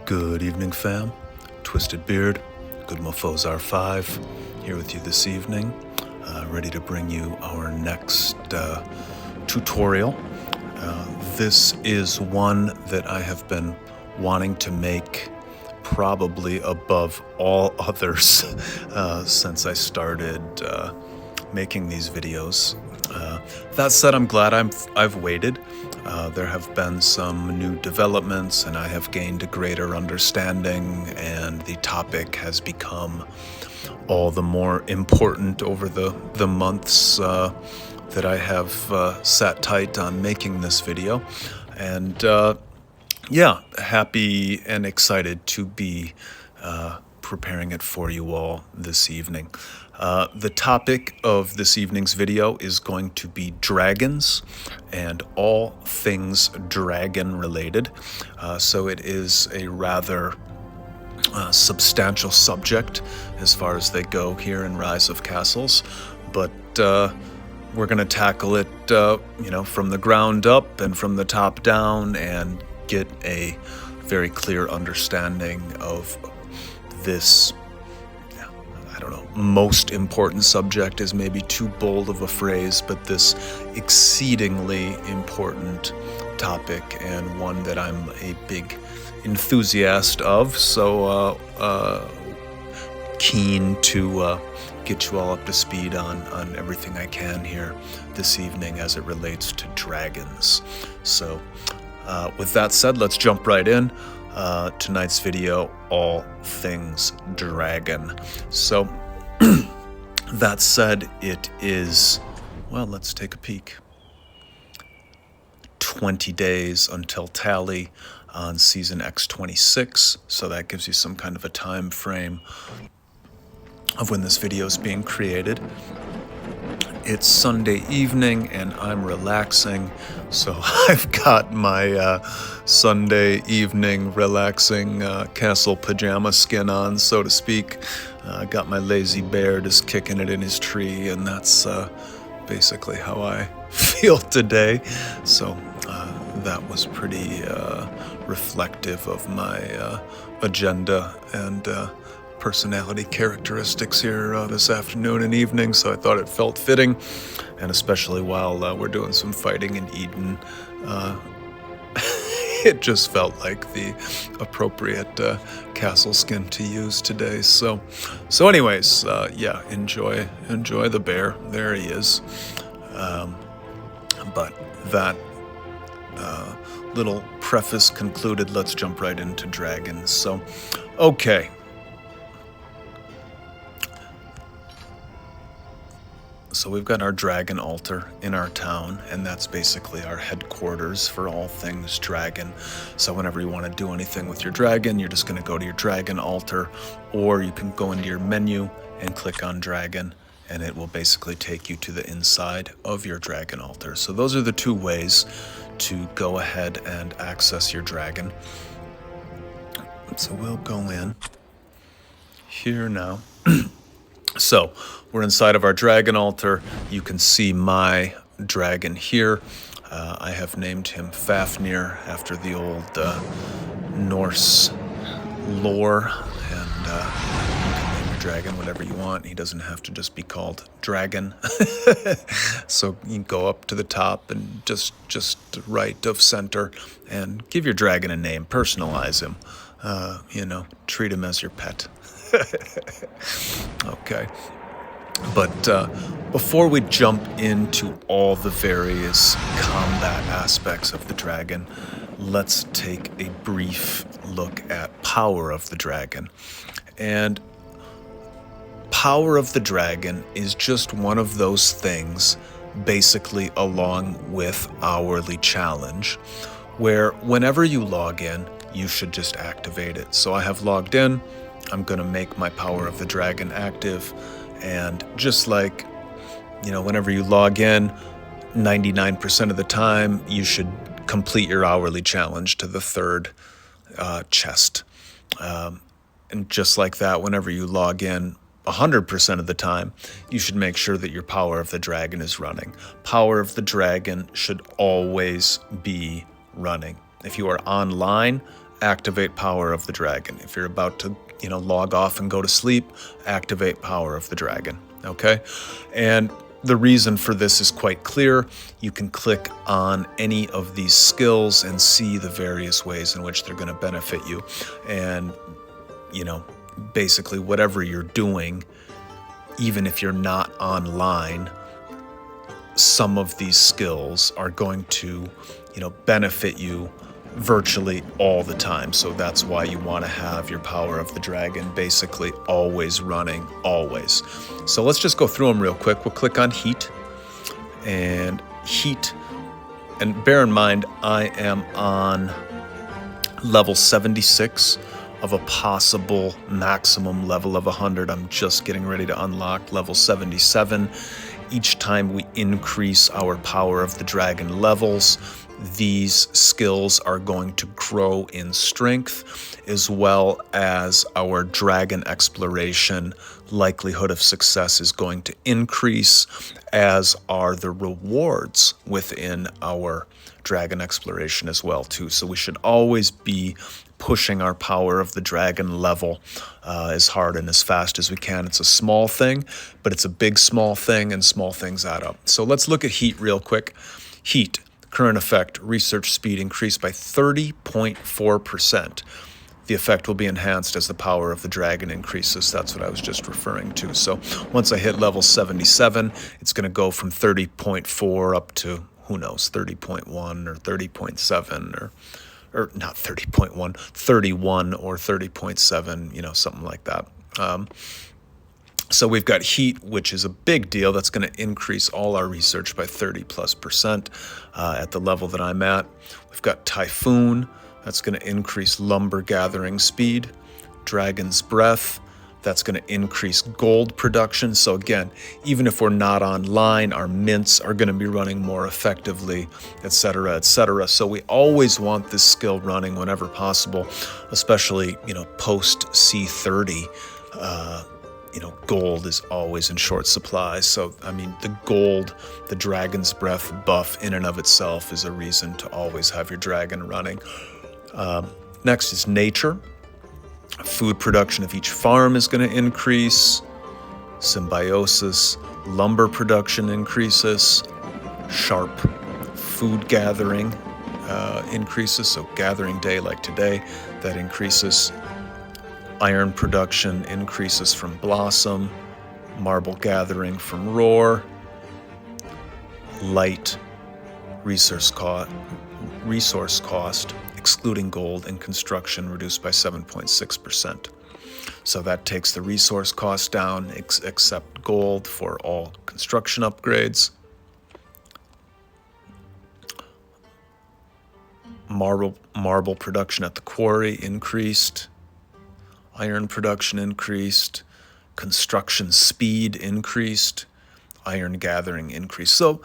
Good evening, fam. Twisted Beard, GoodMoFos R5, here with you this evening, ready to bring you our next tutorial. This is one that I have been wanting to make probably above all others since I started making these videos. That said, I'm glad I've waited. There have been some new developments and I have gained a greater understanding, and the topic has become all the more important over the months that I have sat tight on making this video. And yeah, happy and excited to be preparing it for you all this evening. The topic of this evening's video is going to be dragons and all things dragon related. So it is a rather substantial subject as far as they go here in Rise of Castles, but we're going to tackle it from the ground up and from the top down and get a very clear understanding of this, I don't know, most important subject is maybe too bold of a phrase, but this exceedingly important topic, and one that I'm a big enthusiast of. So keen to get you all up to speed on everything I can here this evening as it relates to dragons. So with that said, let's jump right in. Tonight's video, all things dragon. So that said, it is, well, let's take a peek. 20 days until tally on season X26, so that gives you some kind of a time frame of when this video is being created. It's Sunday evening and I'm relaxing, so I've got my Sunday evening relaxing castle pajama skin on, so to speak. Got my lazy bear just kicking it in his tree, and that's basically how I feel today. So that was pretty reflective of my agenda and personality characteristics here this afternoon and evening, so I thought it felt fitting, and especially while we're doing some fighting in Eden, it just felt like the appropriate castle skin to use today. So anyways, yeah, enjoy the bear. There he is. But that little preface concluded, let's jump right into dragons. So, okay. So we've got our dragon altar in our town, and that's basically our headquarters for all things dragon. So whenever you want to do anything with your dragon, you're just going to go to your dragon altar, or you can go into your menu and click on dragon, and it will basically take you to the inside of your dragon altar. So those are the two ways to go ahead and access your dragon. So we'll go in here now. So we're inside of our dragon altar. You can see my dragon here. I have named him Fafnir after the old Norse lore, and you can name your dragon whatever you want. He doesn't have to just be called dragon. So you can go up to the top and just right of center and give your dragon a name, personalize him, treat him as your pet. Okay, but before we jump into all the various combat aspects of the dragon, let's take a brief look at Power of the Dragon. And Power of the Dragon is just one of those things, basically along with Hourly Challenge, where whenever you log in, you should just activate it. So I have logged in. I'm going to make my Power of the Dragon active, and just like, whenever you log in, 99% of the time, you should complete your hourly challenge to the third chest. And just like that, whenever you log in, 100% of the time, you should make sure that your Power of the Dragon is running. Power of the Dragon should always be running. If you are online, activate power of the dragon. If you're about to, log off and go to sleep, activate power of the dragon, okay? And the reason for this is quite clear. You can click on any of these skills and see the various ways in which they're going to benefit you. And, basically whatever you're doing, even if you're not online, some of these skills are going to, benefit you virtually all the time. So that's why you want to have your power of the dragon basically always running, always. So let's just go through them real quick. We'll click on heat, and bear in mind, I am on level 76 of a possible maximum level of 100. I'm just getting ready to unlock level 77. Each time we increase our power of the dragon levels, these skills are going to grow in strength, as well as our dragon exploration likelihood of success is going to increase, as are the rewards within our dragon exploration as well too. So we should always be pushing our power of the dragon level as hard and as fast as we can. It's a small thing, but it's a big small thing, and small things add up. So let's look at heat real quick. Heat, current effect, research speed increased by 30.4%. The effect will be enhanced as the power of the dragon increases. That's what I was just referring to. So once I hit level 77, it's going to go from 30.4 up to, who knows, 30.1 or 30.7 or not 30.1, 31 or 30.7, something like that. So we've got heat, which is a big deal. That's going to increase all our research by 30+% at the level that I'm at. We've got typhoon. That's going to increase lumber gathering speed. Dragon's breath. That's going to increase gold production. So again, even if we're not online, our mints are going to be running more effectively, etc., etc. So we always want this skill running whenever possible, especially, post C30. Gold is always in short supply. So, the gold, the dragon's breath buff in and of itself is a reason to always have your dragon running. Next is nature. Food production of each farm is going to increase. Symbiosis, lumber production increases. Sharp food gathering increases. So gathering day like today, that increases. Iron production increases from blossom. Marble gathering from roar. Light resource cost, excluding gold, and construction reduced by 7.6%. So that takes the resource cost down, except gold for all construction upgrades. Marble production at the quarry increased. Iron production increased. Construction speed increased. Iron gathering increase. So,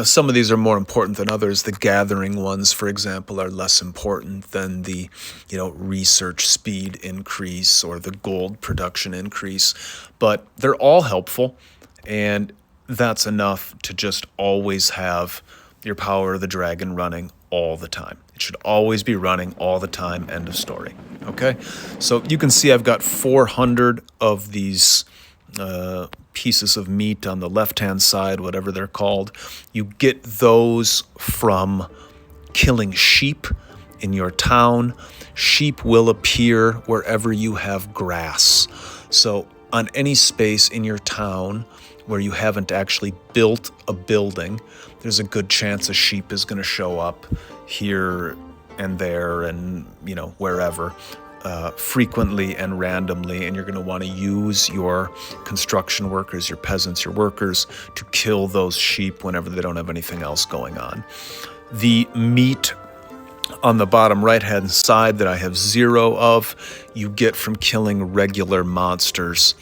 some of these are more important than others. The gathering ones, for example, are less important than the, research speed increase or the gold production increase. But they're all helpful, and that's enough to just always have your power of the dragon running all the time. It should always be running all the time, end of story. Okay? So you can see I've got 400 of these pieces of meat on the left-hand side, whatever they're called. You get those from killing sheep in your town. Sheep will appear wherever you have grass. So on any space in your town where you haven't actually built a building, there's a good chance a sheep is going to show up here and there and, wherever. Frequently and randomly, and you're going to want to use your construction workers, your peasants, your workers to kill those sheep whenever they don't have anything else going on. The meat on the bottom right-hand side that I have 0 of, you get from killing regular monsters,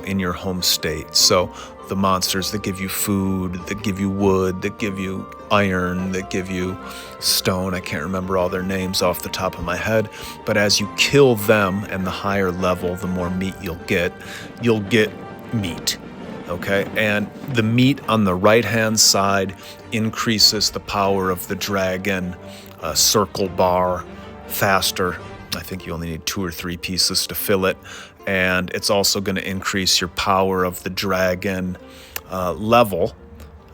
in your home state. So the monsters that give you food, that give you wood, that give you iron, that give you stone. I can't remember all their names off the top of my head, but as you kill them, and the higher level, the more meat you'll get meat. Okay, and the meat on the right-hand side increases the power of the dragon circle bar faster. I think you only need 2 or 3 pieces to fill it. And it's also going to increase your power of the dragon level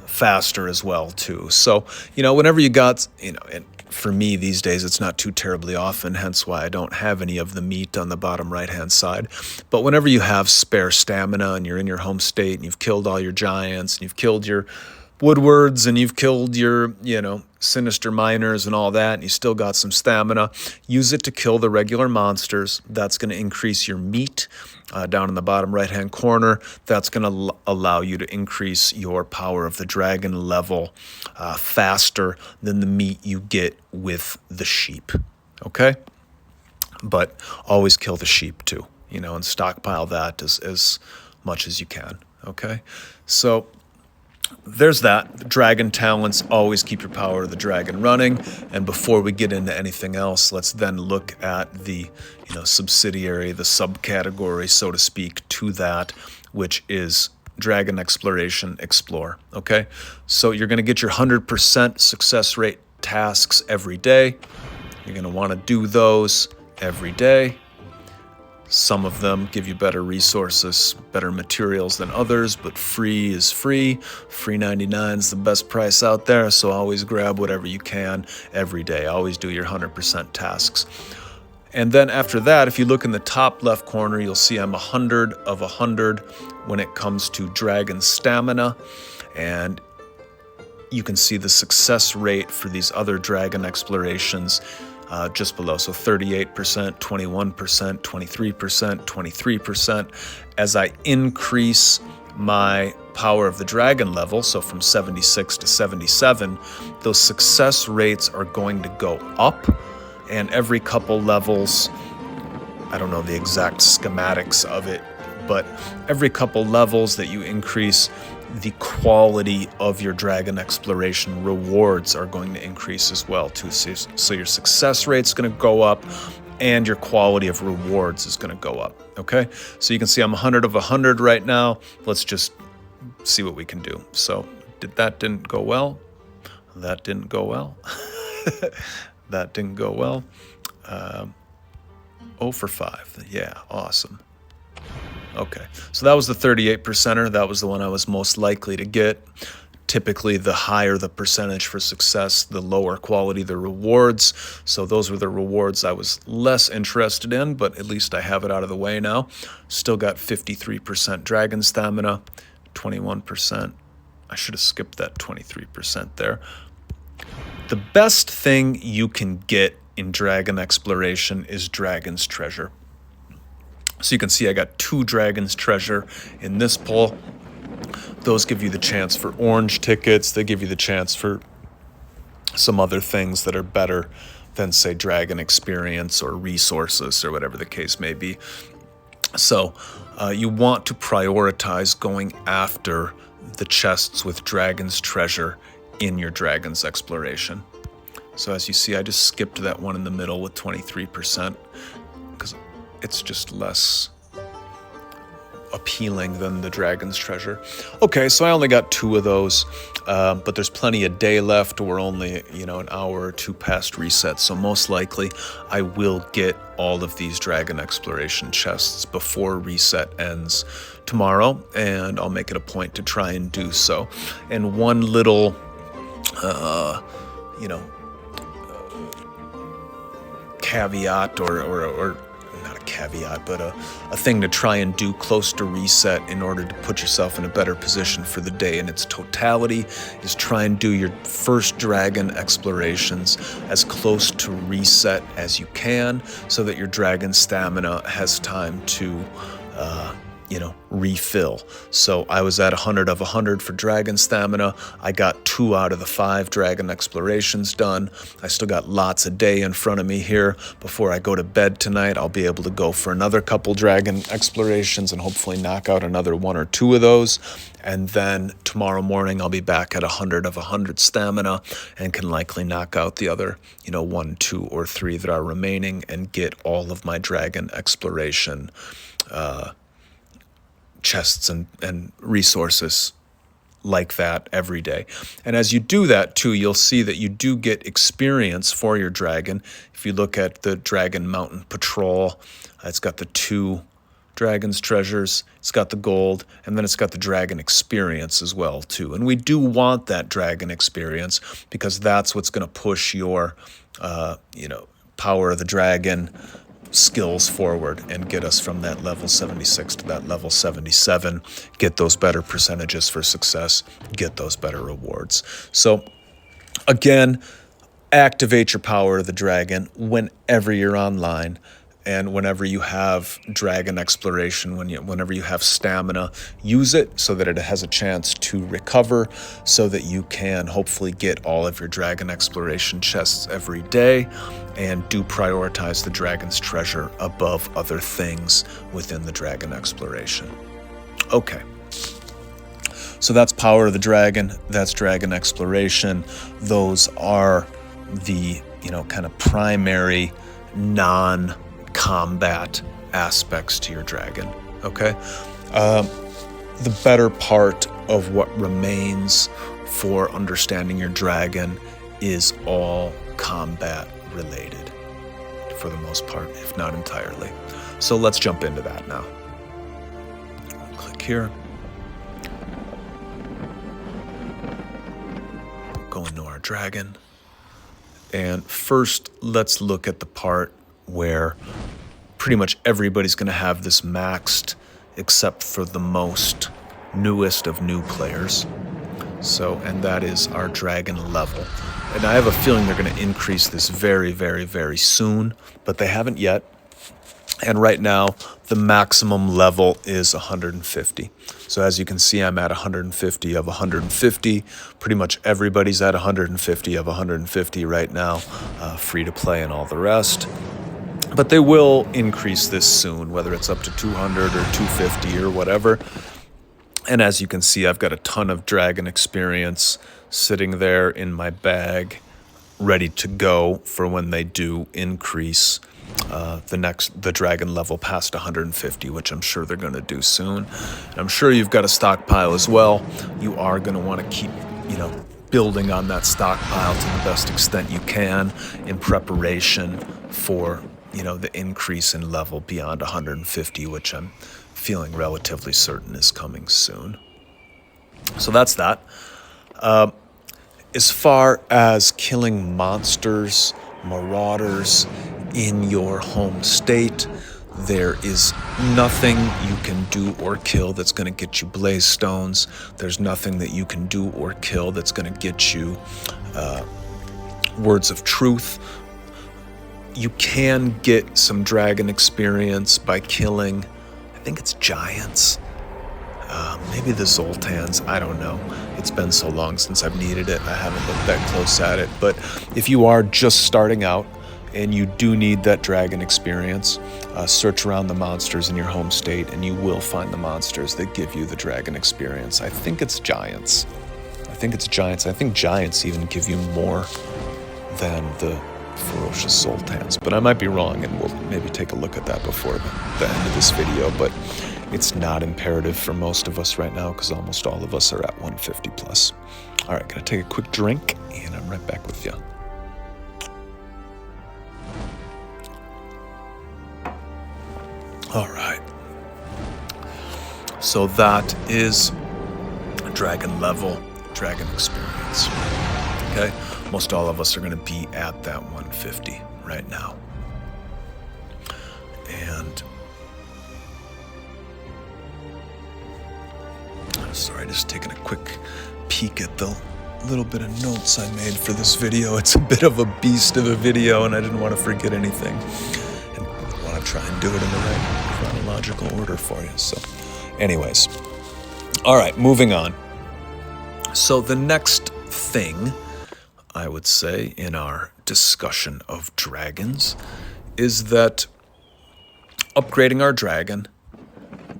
faster as well too. So, whenever you got, and for me these days it's not too terribly often, hence why I don't have any of the meat on the bottom right hand side. But whenever you have spare stamina and you're in your home state and you've killed all your giants and you've killed your woodwards and you've killed your, sinister miners and all that, and you still got some stamina, use it to kill the regular monsters. That's going to increase your meat down in the bottom right hand corner. That's going to allow you to increase your power of the dragon level faster than the meat you get with the sheep. Okay? But always kill the sheep too, and stockpile that as much as you can. Okay? So there's that. The dragon talents, always keep your power of the dragon running. And before we get into anything else, let's then look at the subsidiary, the subcategory, so to speak, to that, which is dragon exploration explore. Okay, so you're going to get your 100% success rate tasks every day. You're going to want to do those every day. Some of them give you better resources, better materials than others, but free is free. Free 99 is the best price out there, so always grab whatever you can every day. Always do your 100% tasks. And then after that, if you look in the top left corner, you'll see I'm 100 of 100 when it comes to dragon stamina. And you can see the success rate for these other dragon explorations just below. So 38%, 21%, 23%, 23%. As I increase my power of the dragon level, so from 76 to 77, those success rates are going to go up. And every couple levels, I don't know the exact schematics of it, but every couple levels that you increase, the quality of your dragon exploration rewards are going to increase as well too. So your success rate's going to go up and your quality of rewards is going to go up. Okay, so you can see I'm 100 of 100 right now. Let's just see what we can do. So that didn't go well. That didn't go well. That didn't go well. 0 for 5. Yeah, awesome. Okay, so that was the 38%er. That was the one I was most likely to get. Typically, the higher the percentage for success, the lower quality the rewards. So those were the rewards I was less interested in, but at least I have it out of the way now. Still got 53% dragon stamina, 21%. I should have skipped that 23% there. The best thing you can get in dragon exploration is dragon's treasure. So you can see I got 2 dragon's treasure in this pull. Those give you the chance for orange tickets. They give you the chance for some other things that are better than, say, dragon experience or resources or whatever the case may be. So you want to prioritize going after the chests with dragon's treasure in your dragon's exploration. So as you see, I just skipped that one in the middle with 23% because it's just less appealing than the dragon's treasure. Okay, so I only got 2 of those, but there's plenty of day left. We're only, an hour or 2 past reset, so most likely I will get all of these dragon exploration chests before reset ends tomorrow, and I'll make it a point to try and do so. And one little, caveat or not a caveat, but a thing to try and do close to reset in order to put yourself in a better position for the day in its totality is try and do your first dragon explorations as close to reset as you can so that your dragon stamina has time to refill. So I was at 100 of 100 for dragon stamina. I got 2 out of the 5 dragon explorations done. I still got lots of day in front of me here. Before I go to bed tonight, I'll be able to go for another couple dragon explorations and hopefully knock out another 1 or 2 of those. And then tomorrow morning, I'll be back at 100 of 100 stamina and can likely knock out the other, 1, 2, or 3 that are remaining and get all of my dragon exploration chests and resources like that every day. And as you do that too, you'll see that you do get experience for your dragon. If you look at the Dragon Mountain Patrol, it's got the 2 Dragon's Treasures, it's got the gold, and then it's got the Dragon Experience as well too. And we do want that Dragon Experience because that's what's going to push your, Power of the Dragon skills forward and get us from that level 76 to that level 77, get those better percentages for success, get those better rewards. So again, activate your Power of the Dragon whenever you're online and whenever you have dragon exploration, whenever you have stamina, use it so that it has a chance to recover so that you can hopefully get all of your dragon exploration chests every day, and do prioritize the dragon's treasure above other things within the dragon exploration. Okay. So that's Power of the Dragon, that's dragon exploration. Those are the, kind of primary non-combat aspects to your dragon, okay? The better part of what remains for understanding your dragon is all combat related, for the most part, if not entirely. So let's jump into that now. Click here. Go into our dragon. And first, let's look at the part where pretty much everybody's going to have this maxed, except for the most newest of new players. So, and that is our dragon level. And I have a feeling they're going to increase this very, very, very soon, but they haven't yet. And right now, the maximum level is 150. So as you can see, I'm at 150 of 150. Pretty much everybody's at 150 of 150 right now, free to play and all the rest. But they will increase this soon, whether it's up to 200 or 250 or whatever. And as you can see, I've got a ton of dragon experience sitting there in my bag, ready to go for when they do increase the dragon level past 150, which I'm sure they're going to do soon. And I'm sure you've got a stockpile as well. You are going to want to keep, building on that stockpile to the best extent you can in preparation for, the increase in level beyond 150, which I'm feeling relatively certain is coming soon. So that's that. As far as killing monsters, marauders in your home state, there is nothing you can do or kill that's going to get you blaze stones. There's nothing that you can do or kill that's going to get you words of truth. You can get some dragon experience by killing, I think it's giants. Maybe the Zoltans, I don't know. It's been so long since I've needed it. I haven't looked that close at it. But if you are just starting out and you do need that dragon experience, search around the monsters in your home state and you will find the monsters that give you the dragon experience. I think it's giants. I think giants even give you more than the ferocious Zoltans. But I might be wrong, and we'll maybe take a look at that before the end of this video. But it's not imperative for most of us right now because almost all of us are at 150 plus. All right, gonna take a quick drink and I'm right back with you. All right. So that is dragon level, dragon experience. Okay, most all of us are gonna be at that 150 right now. And sorry, just taking a quick peek at the little bit of notes I made for this video. It's a bit of a beast of a video and I didn't want to forget anything. And I want to try and do it in the right chronological order for you. So anyways, all right, moving on. So the next thing I would say in our discussion of dragons is that upgrading our dragon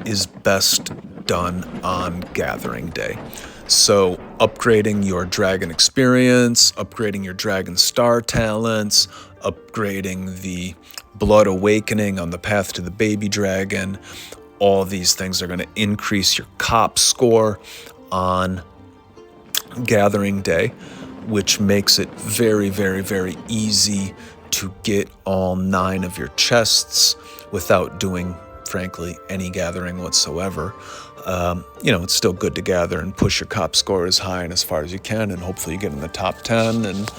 is best done on gathering day. So upgrading your dragon experience, upgrading your dragon star talents, upgrading the blood awakening on the path to the baby dragon, all these things are going to increase your cop score on gathering day, which makes it very, very, very easy to get all 9 of your chests without doing, frankly, any gathering whatsoever. It's still good to gather and push your cop score as high and as far as you can, and hopefully you get in the top 10 and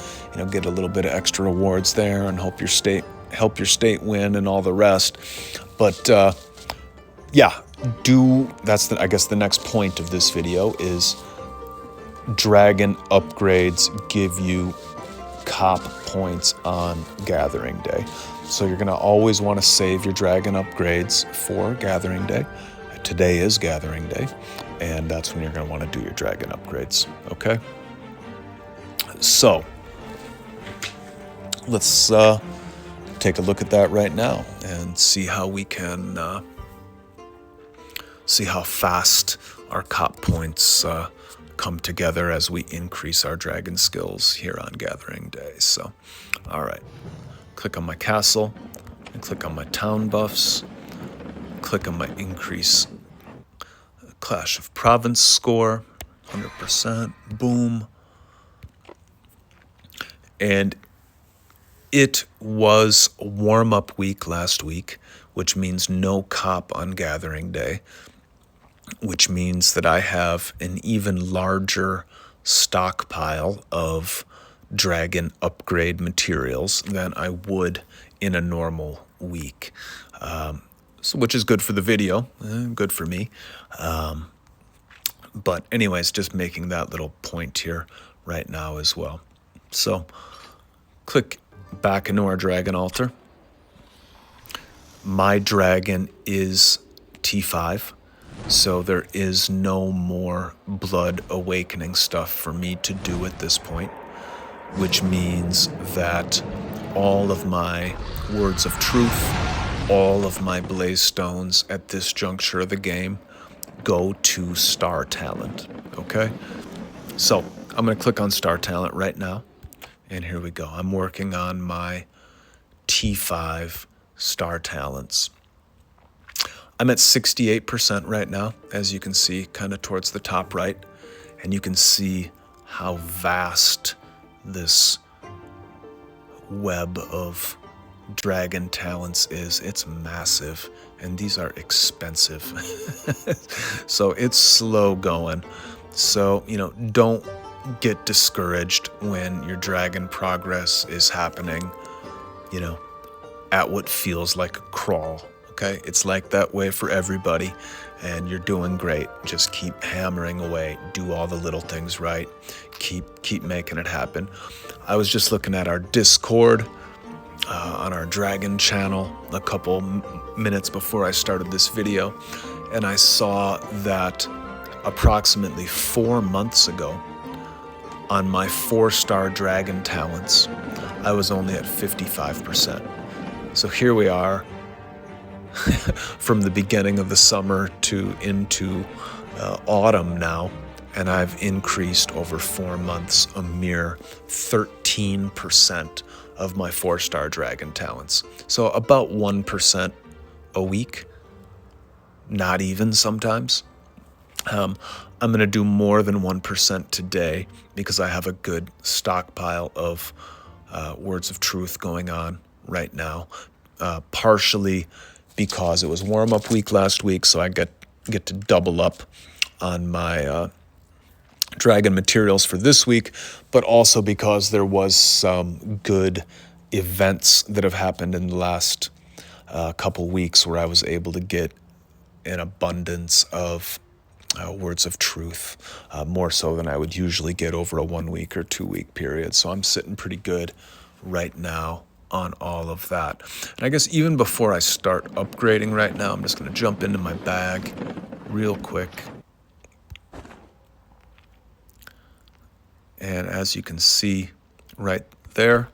get a little bit of extra rewards there and help your state win and all the rest. But that's I guess the next point of this video is dragon upgrades give you cop points on gathering day. So you're going to always want to save your dragon upgrades for gathering day. Today is gathering day, and that's when you're going to want to do your dragon upgrades, okay? So let's take a look at that right now and see how we can see how fast our cop points come together as we increase our dragon skills here on gathering day. So, all right, click on my castle and click on my town buffs, click on my increase Clash of Province score, 100%, boom. And it was warm-up week last week, which means no cop on gathering day, which means that I have an even larger stockpile of dragon upgrade materials than I would in a normal week, which is good for the video, good for me. But anyways, just making that little point here right now as well. So click back into our dragon altar. My dragon is T5. So there is no more blood awakening stuff for me to do at this point, which means that all of my words of truth, all of my blaze stones at this juncture of the game go to star talent, okay? So I'm going to click on star talent right now, and here we go. I'm working on my T5 star talents. I'm at 68% right now, as you can see, kind of towards the top right. And you can see how vast this web of dragon talents is. It's massive, and these are expensive. So it's slow going. So, don't get discouraged when your dragon progress is happening, at what feels like a crawl. Okay, it's like that way for everybody, and you're doing great. Just keep hammering away. Do all the little things right. Keep making it happen. I was just looking at our Discord on our Dragon channel a couple minutes before I started this video, and I saw that approximately 4 months ago, on my 4-star Dragon talents, I was only at 55%. So here we are. From the beginning of the summer to into autumn now, and I've increased over 4 months a mere 13% of my 4-star dragon talents. So about 1% a week, not even sometimes. I'm going to do more than 1% today because I have a good stockpile of words of truth going on right now, partially because it was warm-up week last week, so I get to double up on my dragon materials for this week, but also because there was some good events that have happened in the last couple weeks where I was able to get an abundance of words of truth, more so than I would usually get over a 1 week or 2 week period. So I'm sitting pretty good right now on all of that. And I guess even before I start upgrading right now, I'm just going to jump into my bag real quick. And as you can see right there,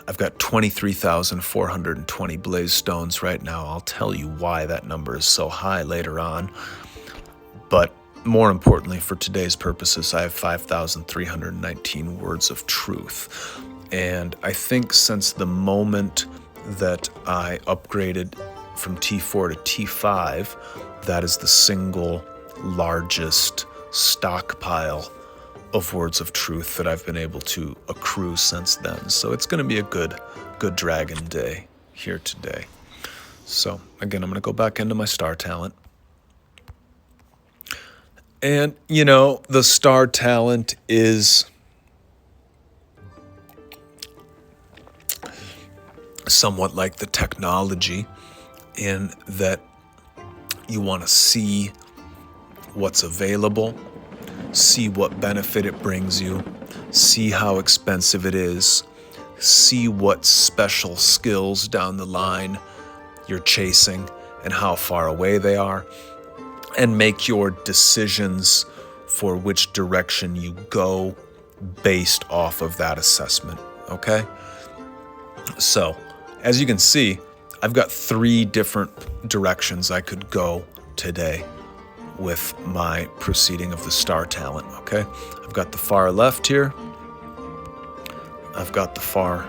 I've got 23,420 blaze stones right now. I'll tell you why that number is so high later on. But more importantly, for today's purposes, I have 5,319 words of truth. And I think since the moment that I upgraded from T4 to T5, that is the single largest stockpile of words of truth that I've been able to accrue since then. So it's going to be a good dragon day here today. So again, I'm going to go back into my star talent. And, you know, the star talent is somewhat like the technology in that you want to see what's available, see what benefit it brings you, see how expensive it is, see what special skills down the line you're chasing and how far away they are, and make your decisions for which direction you go based off of that assessment, okay? So, as you can see, I've got 3 different directions I could go today with my proceeding of the star talent, okay? I've got the far left here, I've got the far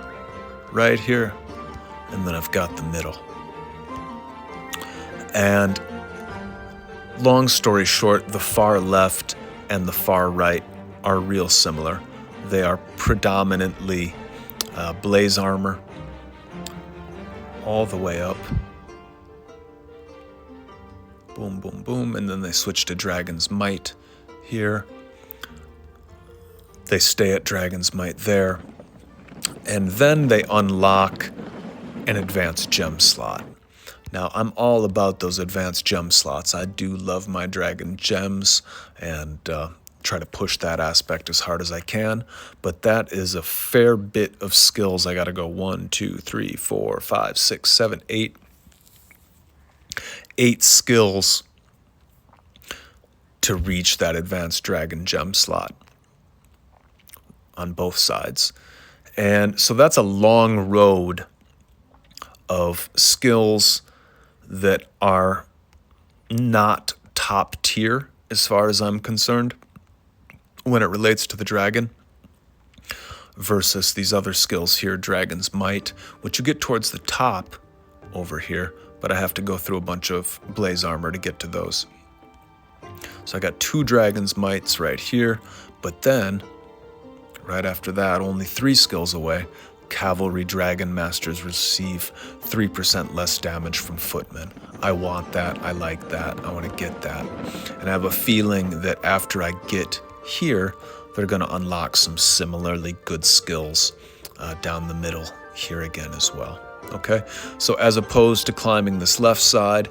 right here, and then I've got the middle. And long story short, the far left and the far right are real similar. They are predominantly blaze armor all the way up. Boom, boom, boom. And then they switch to Dragon's Might here. They stay at Dragon's Might there. And then they unlock an advanced gem slot. Now, I'm all about those advanced gem slots. I do love my dragon gems and try to push that aspect as hard as I can. But that is a fair bit of skills. I got to go 1, 2, 3, 4, 5, 6, 7, 8. 8 skills to reach that advanced dragon gem slot on both sides. And so that's a long road of skills that are not top tier as far as I'm concerned when it relates to the dragon versus these other skills here, Dragon's Might, which you get towards the top over here, but I have to go through a bunch of blaze armor to get to those. So I got 2 Dragon's Mights right here, but then right after that, only 3 skills away, Cavalry Dragon Masters receive 3% less damage from footmen. I want that. I like that. I want to get that. And I have a feeling that after I get here, they're going to unlock some similarly good skills down the middle here again as well. Okay? So as opposed to climbing this left side,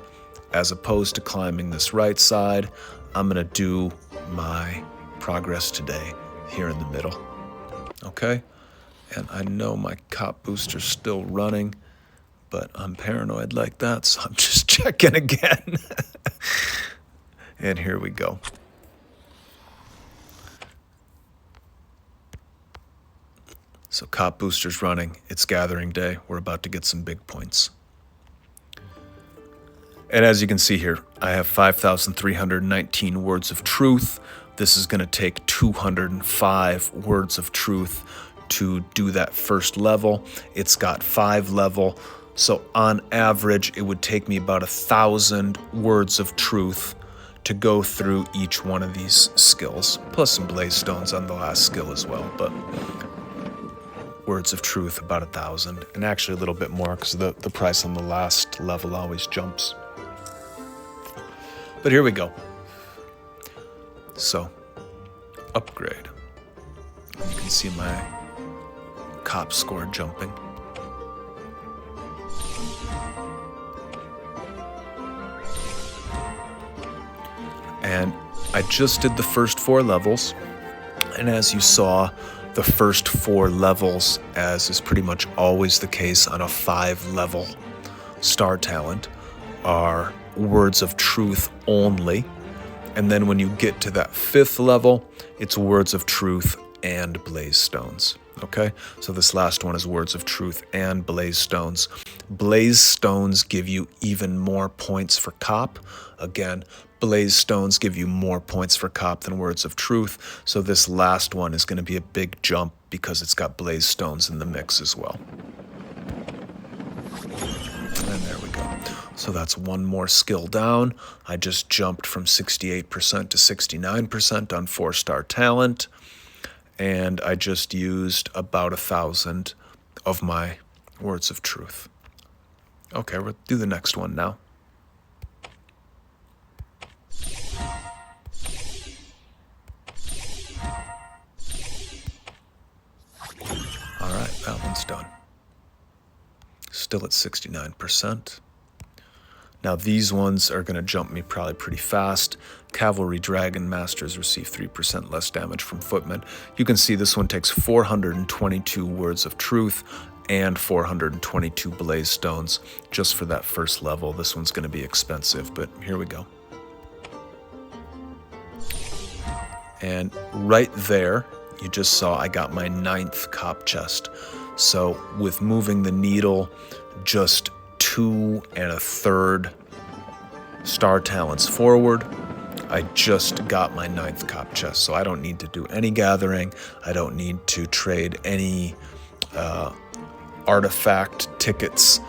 as opposed to climbing this right side, I'm going to do my progress today here in the middle. Okay? And I know my cop booster's still running, but I'm paranoid like that, so I'm just checking again. And here we go. So cop booster's running. It's gathering day. We're about to get some big points. And as you can see here, I have 5,319 words of truth. This is going to take 205 words of truth to do that first level. It's got 5 level, so on average it would take me about 1,000 words of truth to go through each one of these skills, plus some blaze stones on the last skill as well. But words of truth about 1,000, and actually a little bit more because the price on the last level always jumps. But here we go. So upgrade. You can see my cop score jumping. And I just did the first 4 levels, and as you saw, the first 4 levels, as is pretty much always the case on a 5-level star talent, are words of truth only. And then when you get to that 5th level, it's words of truth and blaze stones. Okay, so this last one is words of truth and blaze stones. Blaze stones give you even more points for cop. Again, blaze stones give you more points for cop than words of truth. So this last one is going to be a big jump because it's got blaze stones in the mix as well. And there we go. So that's 1 more skill down. I just jumped from 68% to 69% on 4-star talent. and I just used about 1,000 of my words of truth. Okay, we'll do the next one now. All right, that one's done. Still at 69%. Now these ones are going to jump me probably pretty fast. Cavalry Dragon Masters receive 3% less damage from footmen. You can see this one takes 422 words of truth and 422 blaze stones just for that first level. This one's going to be expensive, but here we go. And right there, you just saw I got my 9th cop chest. So with moving the needle just 2 1/3 star talents forward, I just got my 9th cop chest. So I don't need to do any gathering. I don't need to trade any artifact tickets.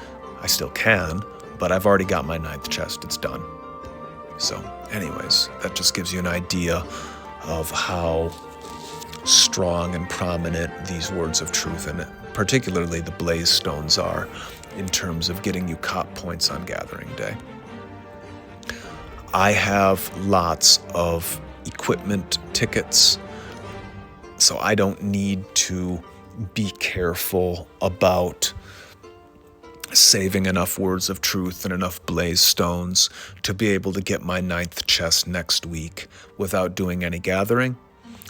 I still can, but I've already got my 9th chest. It's done. So anyways, that just gives you an idea of how strong and prominent these words of truth, and particularly the blaze stones, are in terms of getting you cop points on gathering day. I have lots of equipment tickets, so I don't need to be careful about saving enough words of truth and enough blaze stones to be able to get my 9th chest next week without doing any gathering.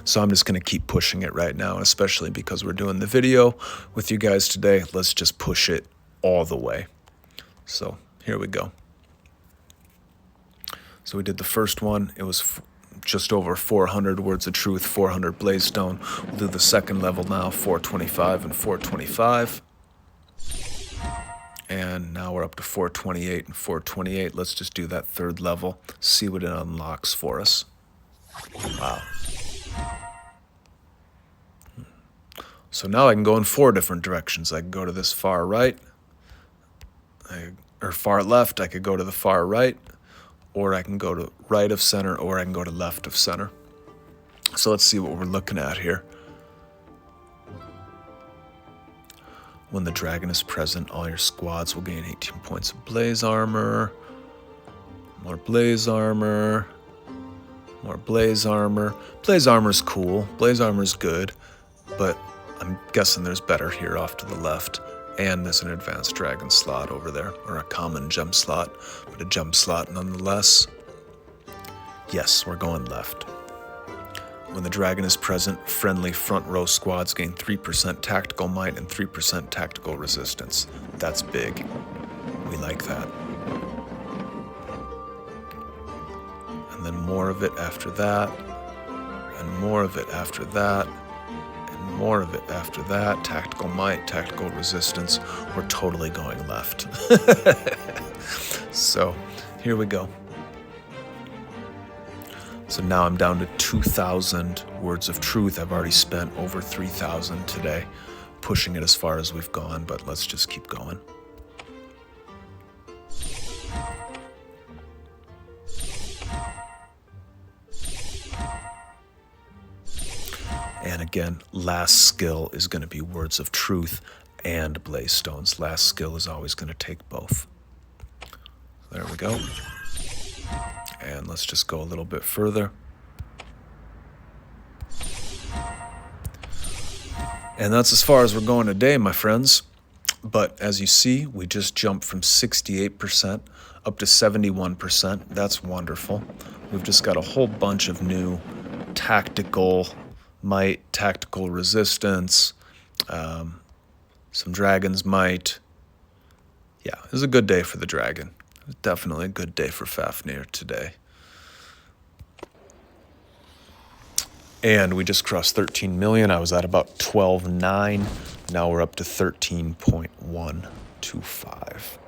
So I'm just going to keep pushing it right now, especially because we're doing the video with you guys today. Let's just push it all the way. So here we go. So we did the first one. It was just over 400 words of truth, 400 blaze stone. We'll do the second level now, 425 and 425. And now we're up to 428 and 428. Let's just do that third level, see what it unlocks for us. Wow. So now I can go in 4 different directions. I can go to this far right, or far left. I could go to the far right, or I can go to right of center, or I can go to left of center. So let's see what we're looking at here. When the dragon is present, all your squads will gain 18 points of blaze armor. More blaze armor. More blaze armor. Blaze armor's cool. Blaze armor's good, but I'm guessing there's better here off to the left. And there's an advanced dragon slot over there, or a common gem slot, but a gem slot nonetheless. Yes, we're going left. When the dragon is present, friendly front row squads gain 3% tactical might and 3% tactical resistance. That's big. We like that. And then more of it after that, and more of it after that, and more of it after that. Tactical might, tactical resistance. We're totally going left. So here we go. So now I'm down to 2,000 words of truth. I've already spent over 3,000 today, pushing it as far as we've gone, but let's just keep going. And again, last skill is going to be words of truth and blaze stones. Last skill is always going to take both. There we go. And let's just go a little bit further. And that's as far as we're going today, my friends. But as you see, we just jumped from 68% up to 71%. That's wonderful. We've just got a whole bunch of new tactical might, tactical resistance, some dragon's might. Yeah, it was a good day for the dragon. Definitely a good day for Fafnir today. And we just crossed 13 million. I was at about 12.9. Now we're up to 13.125.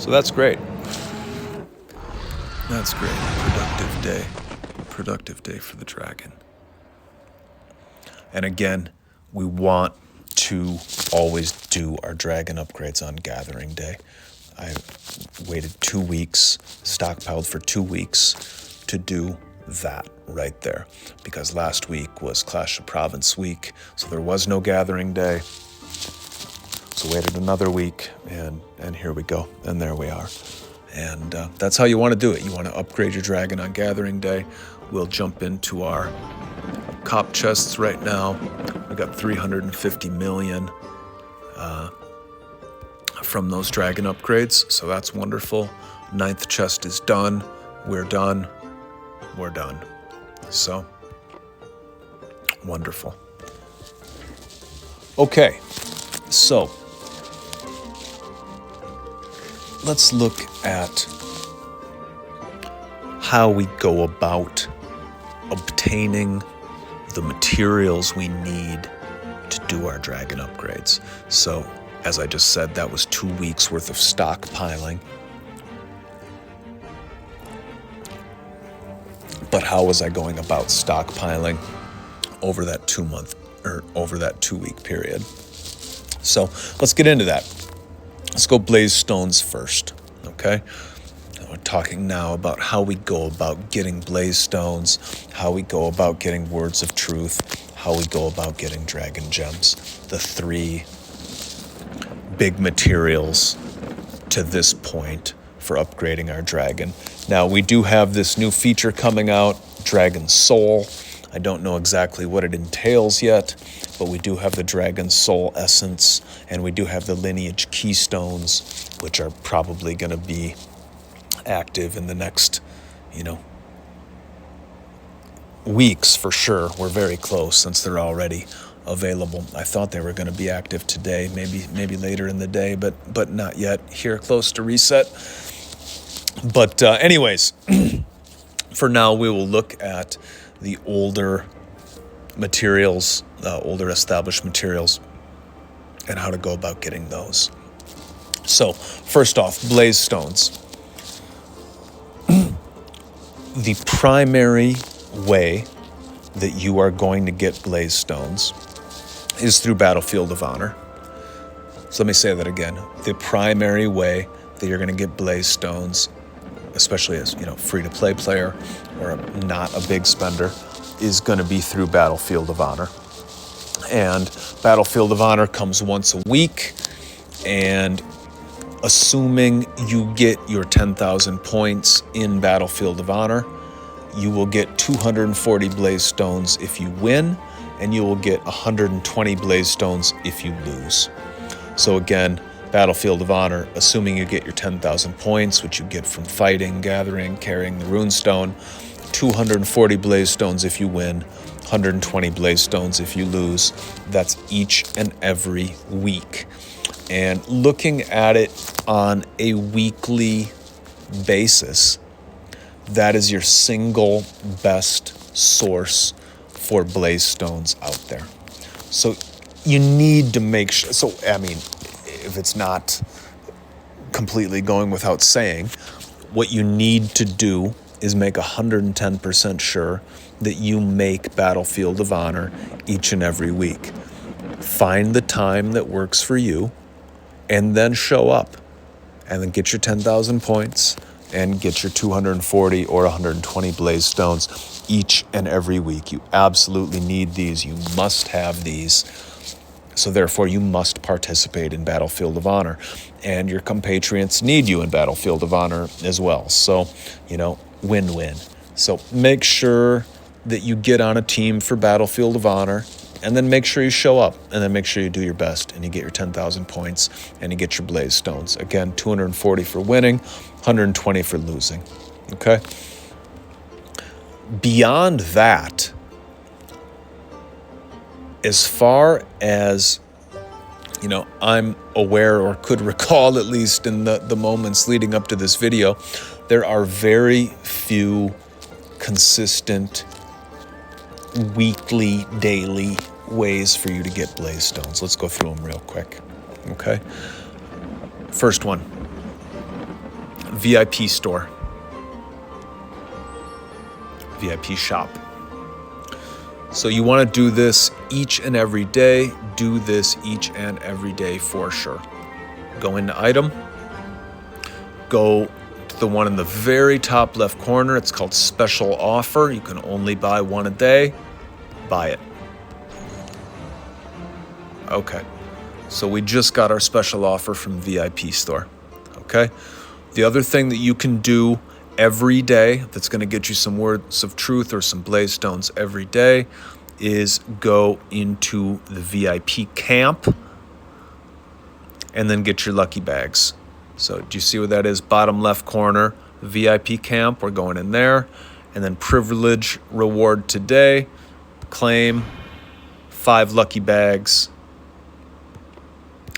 So that's great. That's great. Productive day. Productive day for the dragon. And again, we want to always do our dragon upgrades on gathering day. I waited 2 weeks, stockpiled for 2 weeks to do that right there, because last week was Clash of Province week, so there was no gathering day. So waited another week, and here we go, and there we are. And that's how you want to do it. You want to upgrade your dragon on gathering day. We'll jump into our cop chests right now. We got 350 million from those dragon upgrades, so that's wonderful. 9th chest is done. We're done. We're done. So wonderful. Okay, so let's look at how we go about obtaining the materials we need to do our dragon upgrades. So, as I just said, that was 2 weeks worth of stockpiling. But how was I going about stockpiling over that 2-week period? So let's get into that. Let's go blaze stones first, okay? We're talking now about how we go about getting blaze stones, how we go about getting words of truth, how we go about getting dragon gems. The 3 big materials to this point for upgrading our dragon. Now, we do have this new feature coming out, Dragon Soul. I don't know exactly what it entails yet, but we do have the Dragon Soul Essence, and we do have the Lineage Keystones, which are probably going to be active in the next, weeks for sure. We're very close since they're already available. I thought they were going to be active today, maybe later in the day, but not yet. Here, close to reset. But anyways, for now, we will look at the older materials, older established materials, and how to go about getting those. So, first off, blaze stones. The primary way that you are going to get blaze stones is through Battlefield of Honor. So let me say that again. The primary way that you're going to get blaze stones, especially as free-to-play player or not a big spender, is going to be through Battlefield of Honor. And Battlefield of Honor comes once a week, and assuming you get your 10,000 points in Battlefield of Honor, you will get 240 blaze stones if you win, and you will get 120 blaze stones if you lose. So again, Battlefield of Honor, assuming you get your 10,000 points, which you get from fighting, gathering, carrying the runestone, 240 blaze stones if you win, 120 blaze stones if you lose. That's each and every week. And looking at it on a weekly basis, that is your single best source for blaze stones out there. So you need to make sure, if it's not completely going without saying, what you need to do is make 110% sure that you make Battlefield of Honor each and every week. Find the time that works for you, and then show up, and then get your 10,000 points, and get your 240 or 120 blaze stones each and every week. You absolutely need these. You must have these. So therefore, you must participate in Battlefield of Honor. And your compatriots need you in Battlefield of Honor as well. So, win-win. So make sure that you get on a team for Battlefield of Honor, and then make sure you show up, and then make sure you do your best, and you get your 10,000 points, and you get your blaze stones. Again, 240 for winning, 120 for losing. Okay? Beyond that, as far as, I'm aware or could recall, at least in the moments leading up to this video, there are very few consistent weekly, daily ways for you to get blaze stones. Let's go through them real quick. Okay? First one, VIP store. VIP shop. So you want to do this each and every day. Do this each and every day for sure. Go into item. Go the one in the very top left corner. It's called Special Offer. You can only buy one a day. Buy it. Okay, so we just got our special offer from VIP Store. Okay, the other thing that you can do every day that's going to get you some words of truth or some blaze stones every day is go into the VIP camp and then get your lucky bags. So do you see what that is? Bottom left corner, VIP camp. We're going in there. And then privilege reward today. Claim 5 lucky bags.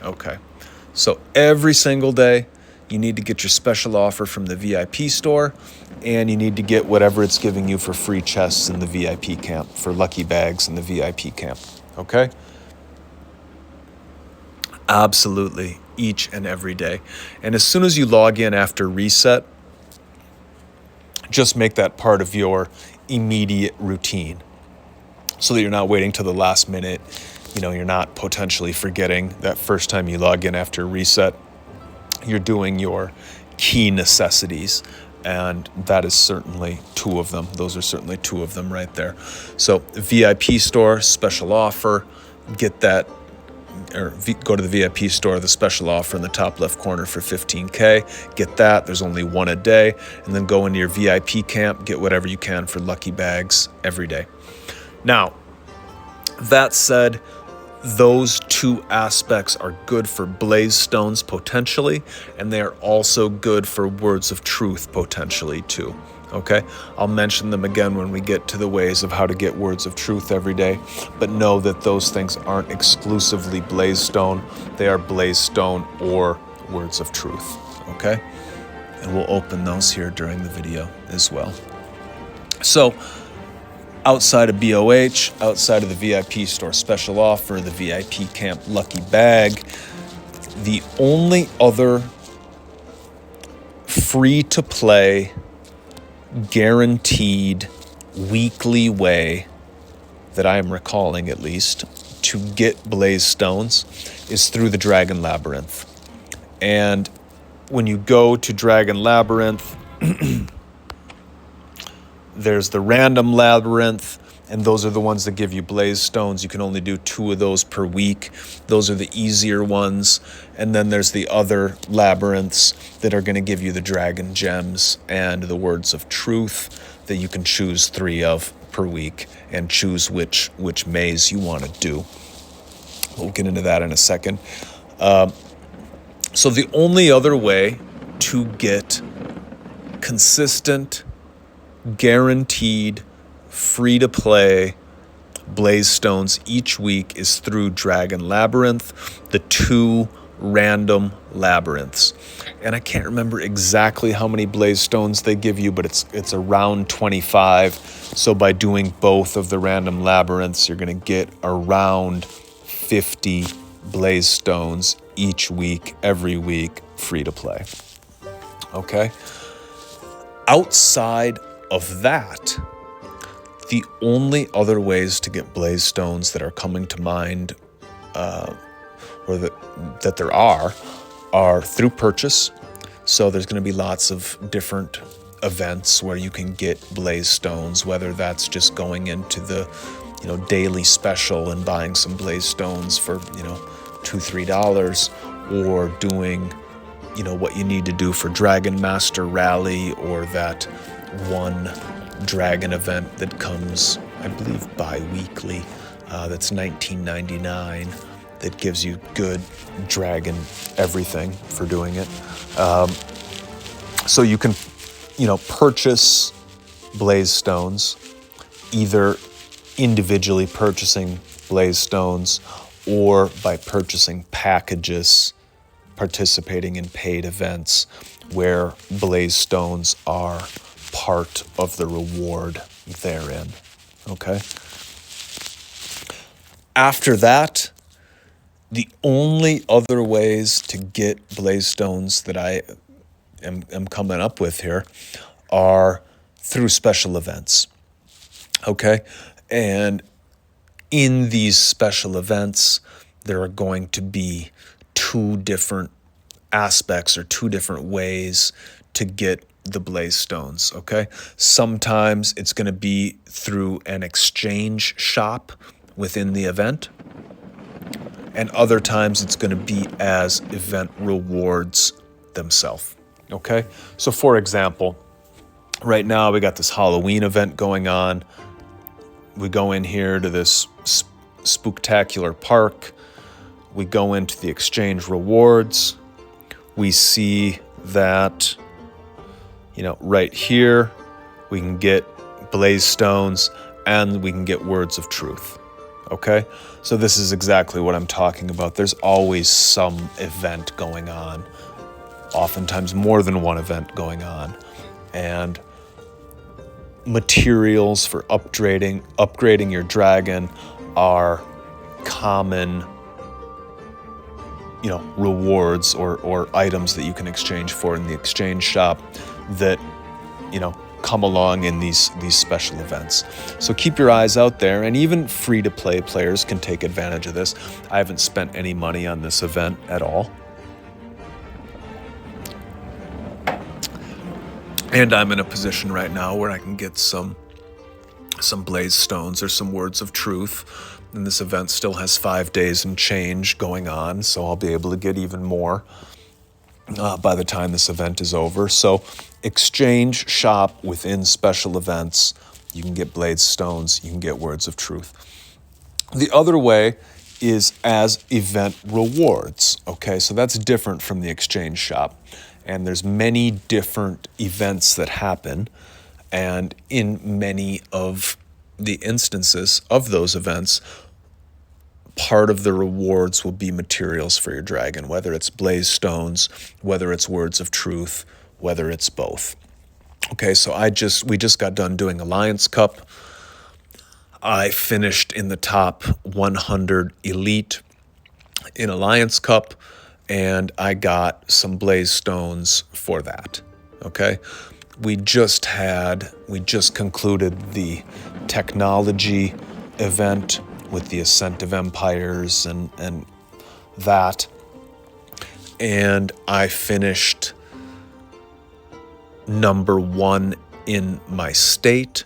Okay. So every single day, you need to get your special offer from the VIP store, and you need to get whatever it's giving you for free chests in the VIP camp, for lucky bags in the VIP camp. Okay? Absolutely, each and every day. And as soon as you log in after reset, just make that part of your immediate routine so that you're not waiting till the last minute. You know, you're not potentially forgetting that first time you log in after reset. You're doing your key necessities, and that is certainly 2 of them. Those are certainly 2 of them right there. So VIP store, special offer, get that, or go to the VIP store, the special offer in the top left corner for $15K. Get that. There's only one a day. And then go into your VIP camp, get whatever you can for lucky bags every day. Now, that said, those 2 aspects are good for blaze stones potentially, and they are also good for words of truth potentially too. Okay, I'll mention them again when we get to the ways of how to get words of truth every day, but know that those things aren't exclusively blaze stone. They are blaze stone or words of truth. Okay, and we'll open those here during the video as well. So outside of BOH, outside of the VIP store special offer, the VIP camp lucky bag, the only other free-to-play, guaranteed weekly way that I am recalling at least to get blaze stones is through the Dragon Labyrinth. And when you go to Dragon Labyrinth, there's the random labyrinth, and those are the ones that give you blaze stones. You can only do 2 of those per week. Those are the easier ones. And then there's the other labyrinths that are going to give you the dragon gems and the words of truth that you can choose 3 of per week and choose which maze you want to do. We'll get into that in a second. So the only other way to get consistent, guaranteed, free-to-play blaze stones each week is through Dragon Labyrinth, the 2 random labyrinths. And I can't remember exactly how many blaze stones they give you, but it's around 25. So by doing both of the random labyrinths, you're going to get around 50 blaze stones each week, every week, free-to-play. Okay? Outside of that, the only other ways to get blaze stones that are coming to mind, or that there are through purchase. So there's going to be lots of different events where you can get blaze stones, whether that's just going into the, daily special and buying some blaze stones for, $2-3, or doing, what you need to do for Dragon Master Rally, or that one dragon event that comes, I believe, bi-weekly. That's $19.99. That gives you good dragon everything for doing it. So you can, purchase blaze stones, either individually purchasing blaze stones or by purchasing packages, participating in paid events where blaze stones are part of the reward therein. Okay? After that, the only other ways to get blaze stones that I am coming up with here are through special events. Okay? And in these special events, there are going to be 2 different aspects or two different ways to get the blaze stones, okay? Sometimes it's going to be through an exchange shop within the event, and other times it's going to be as event rewards themselves, okay? So for example, right now we got this Halloween event going on. We go in here to this spooktacular park. We go into the exchange rewards. We see that, right here, we can get blaze stones and we can get words of truth. Okay? So this is exactly what I'm talking about. There's always some event going on, oftentimes more than one event going on. And materials for upgrading your dragon are common, rewards or items that you can exchange for in the exchange shop that, come along in these special events. So keep your eyes out there, and even free-to-play players can take advantage of this. I haven't spent any money on this event at all. And I'm in a position right now where I can get some blaze stones or some words of truth. And this event still has 5 days and change going on, so I'll be able to get even more by the time this event is over. So exchange shop within special events, you can get blaze stones, you can get words of truth. The other way is as event rewards, okay? So that's different from the exchange shop. And there's many different events that happen, and in many of the instances of those events, part of the rewards will be materials for your dragon, whether it's blaze stones, whether it's words of truth, whether it's both. Okay, so we just got done doing Alliance Cup. I finished in the top 100 elite in Alliance Cup, and I got some blaze stones for that. Okay, we just concluded the technology event with the Ascent of Empires and that, and I finished number 1 in my state,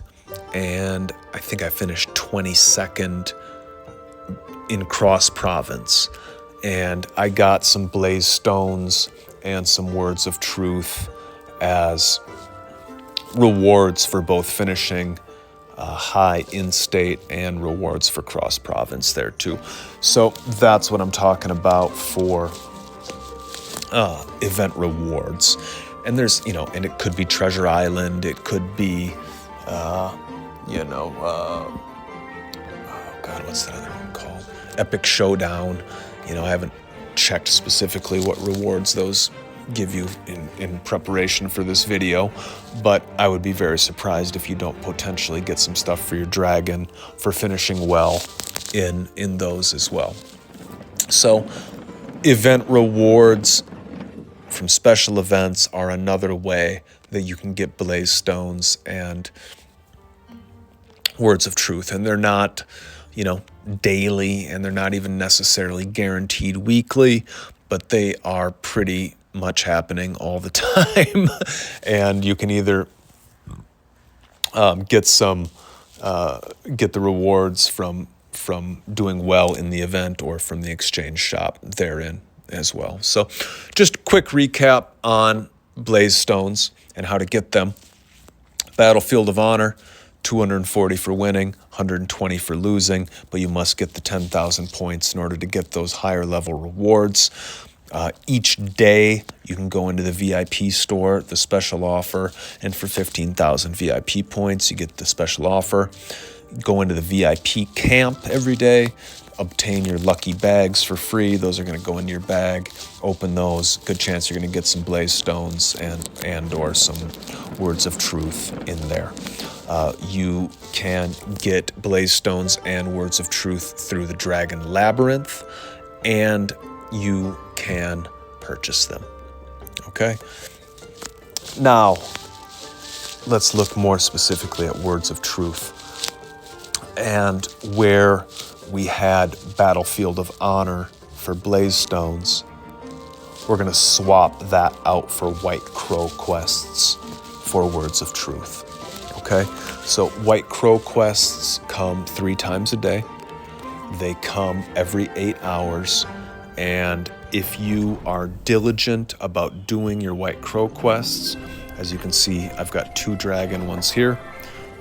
and I think I finished 22nd in cross province. And I got some blaze stones and some words of truth as rewards for both finishing high in-state and rewards for cross-province there too. So that's what I'm talking about for event rewards. And there's, and it could be Treasure Island, it could be, oh God, what's that other one called? Epic Showdown. I haven't checked specifically what rewards those give you in preparation for this video, but I would be very surprised if you don't potentially get some stuff for your dragon for finishing well in those as well. So event rewards from special events are another way that you can get blaze stones and words of truth, and they're not daily, and they're not even necessarily guaranteed weekly, but they are pretty much happening all the time. And you can either get the rewards from doing well in the event or from the exchange shop therein as well. So just quick recap on blaze stones and how to get them. Battlefield of Honor, 240 for winning, 120 for losing, but you must get the 10,000 points in order to get those higher level rewards. Each day you can go into the VIP store, the special offer, and for 15,000 VIP points you get the special offer. Go into the VIP camp every day, obtain your lucky bags for free. Those are going to go into your bag. Open those. Good chance you're going to get some blaze stones and or some words of truth in there. You can get blaze stones and words of truth through the Dragon Labyrinth, and you can purchase them. Okay? Now, let's look more specifically at words of truth and where we had Battlefield of Honor for blaze stones. we're going to swap that out for White Crow quests for Words of Truth. Okay, so White Crow quests come 3 times a day. They come every 8 hours. And if you are diligent about doing your White Crow quests, as you can see, I've got 2 dragon ones here.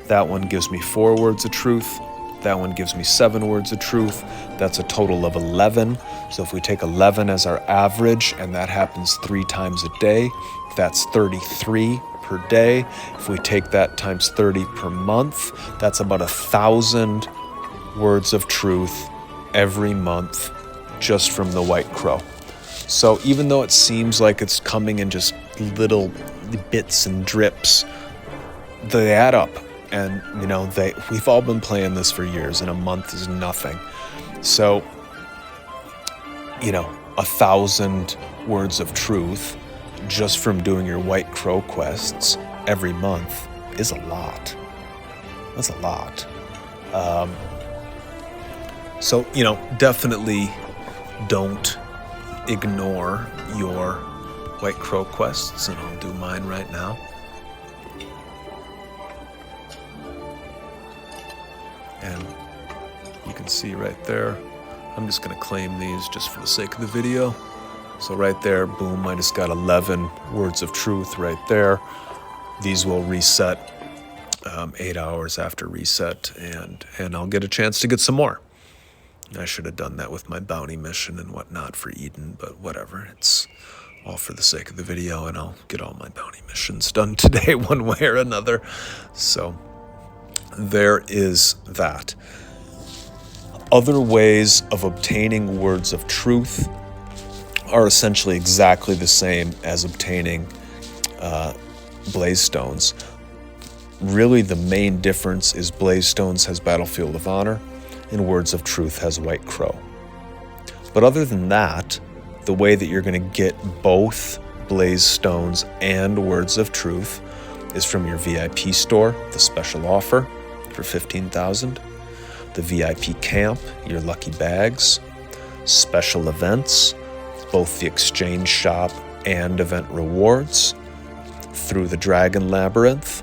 That one gives me 4 words of truth. That one gives me 7 words of truth. That's a total of 11. So if we take 11 as our average, and that happens 3 times a day, that's 33 per day. If we take that times 30 per month, that's about 1,000 words of truth every month just from the White Crow. So even though it seems like it's coming in just little bits and drips, they add up. And, you know, we've all been playing this for years, and a month is nothing. So, you know, 1,000 words of truth just from doing your White Crow quests every month is a lot. That's a lot. So, you know, definitely don't ignore your White Crow quests, and I'll do mine right now. And you can see right there, I'm just going to claim these just for the sake of the video. So right there, boom, I just got 11 words of truth right there. These will reset 8 hours after reset, and I'll get a chance to get some more. I should have done that with my bounty mission and whatnot for Eden, but whatever. It's all for the sake of the video, and I'll get all my bounty missions done today one way or another. So there is that. Other ways of obtaining words of truth are essentially exactly the same as obtaining blaze stones. Really, the main difference is blaze stones has Battlefield of Honor, and Words of Truth has White Crow. But other than that, the way that you're going to get both blaze stones and Words of Truth is from your VIP store, the special offer for 15,000, the VIP camp, your lucky bags, special events, both the exchange shop and event rewards, through the Dragon Labyrinth,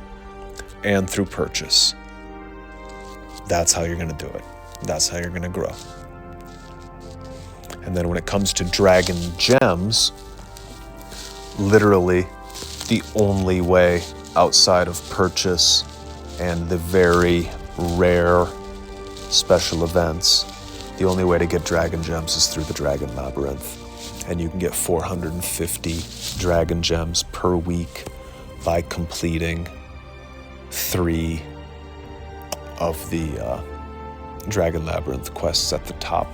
and through purchase. That's how you're going to do it. That's how you're going to grow. And then when it comes to dragon gems, literally the only way outside of purchase and the very rare special events, the only way to get dragon gems is through the Dragon Labyrinth. And you can get 450 dragon gems per week by completing 3 of the Dragon Labyrinth quests at the top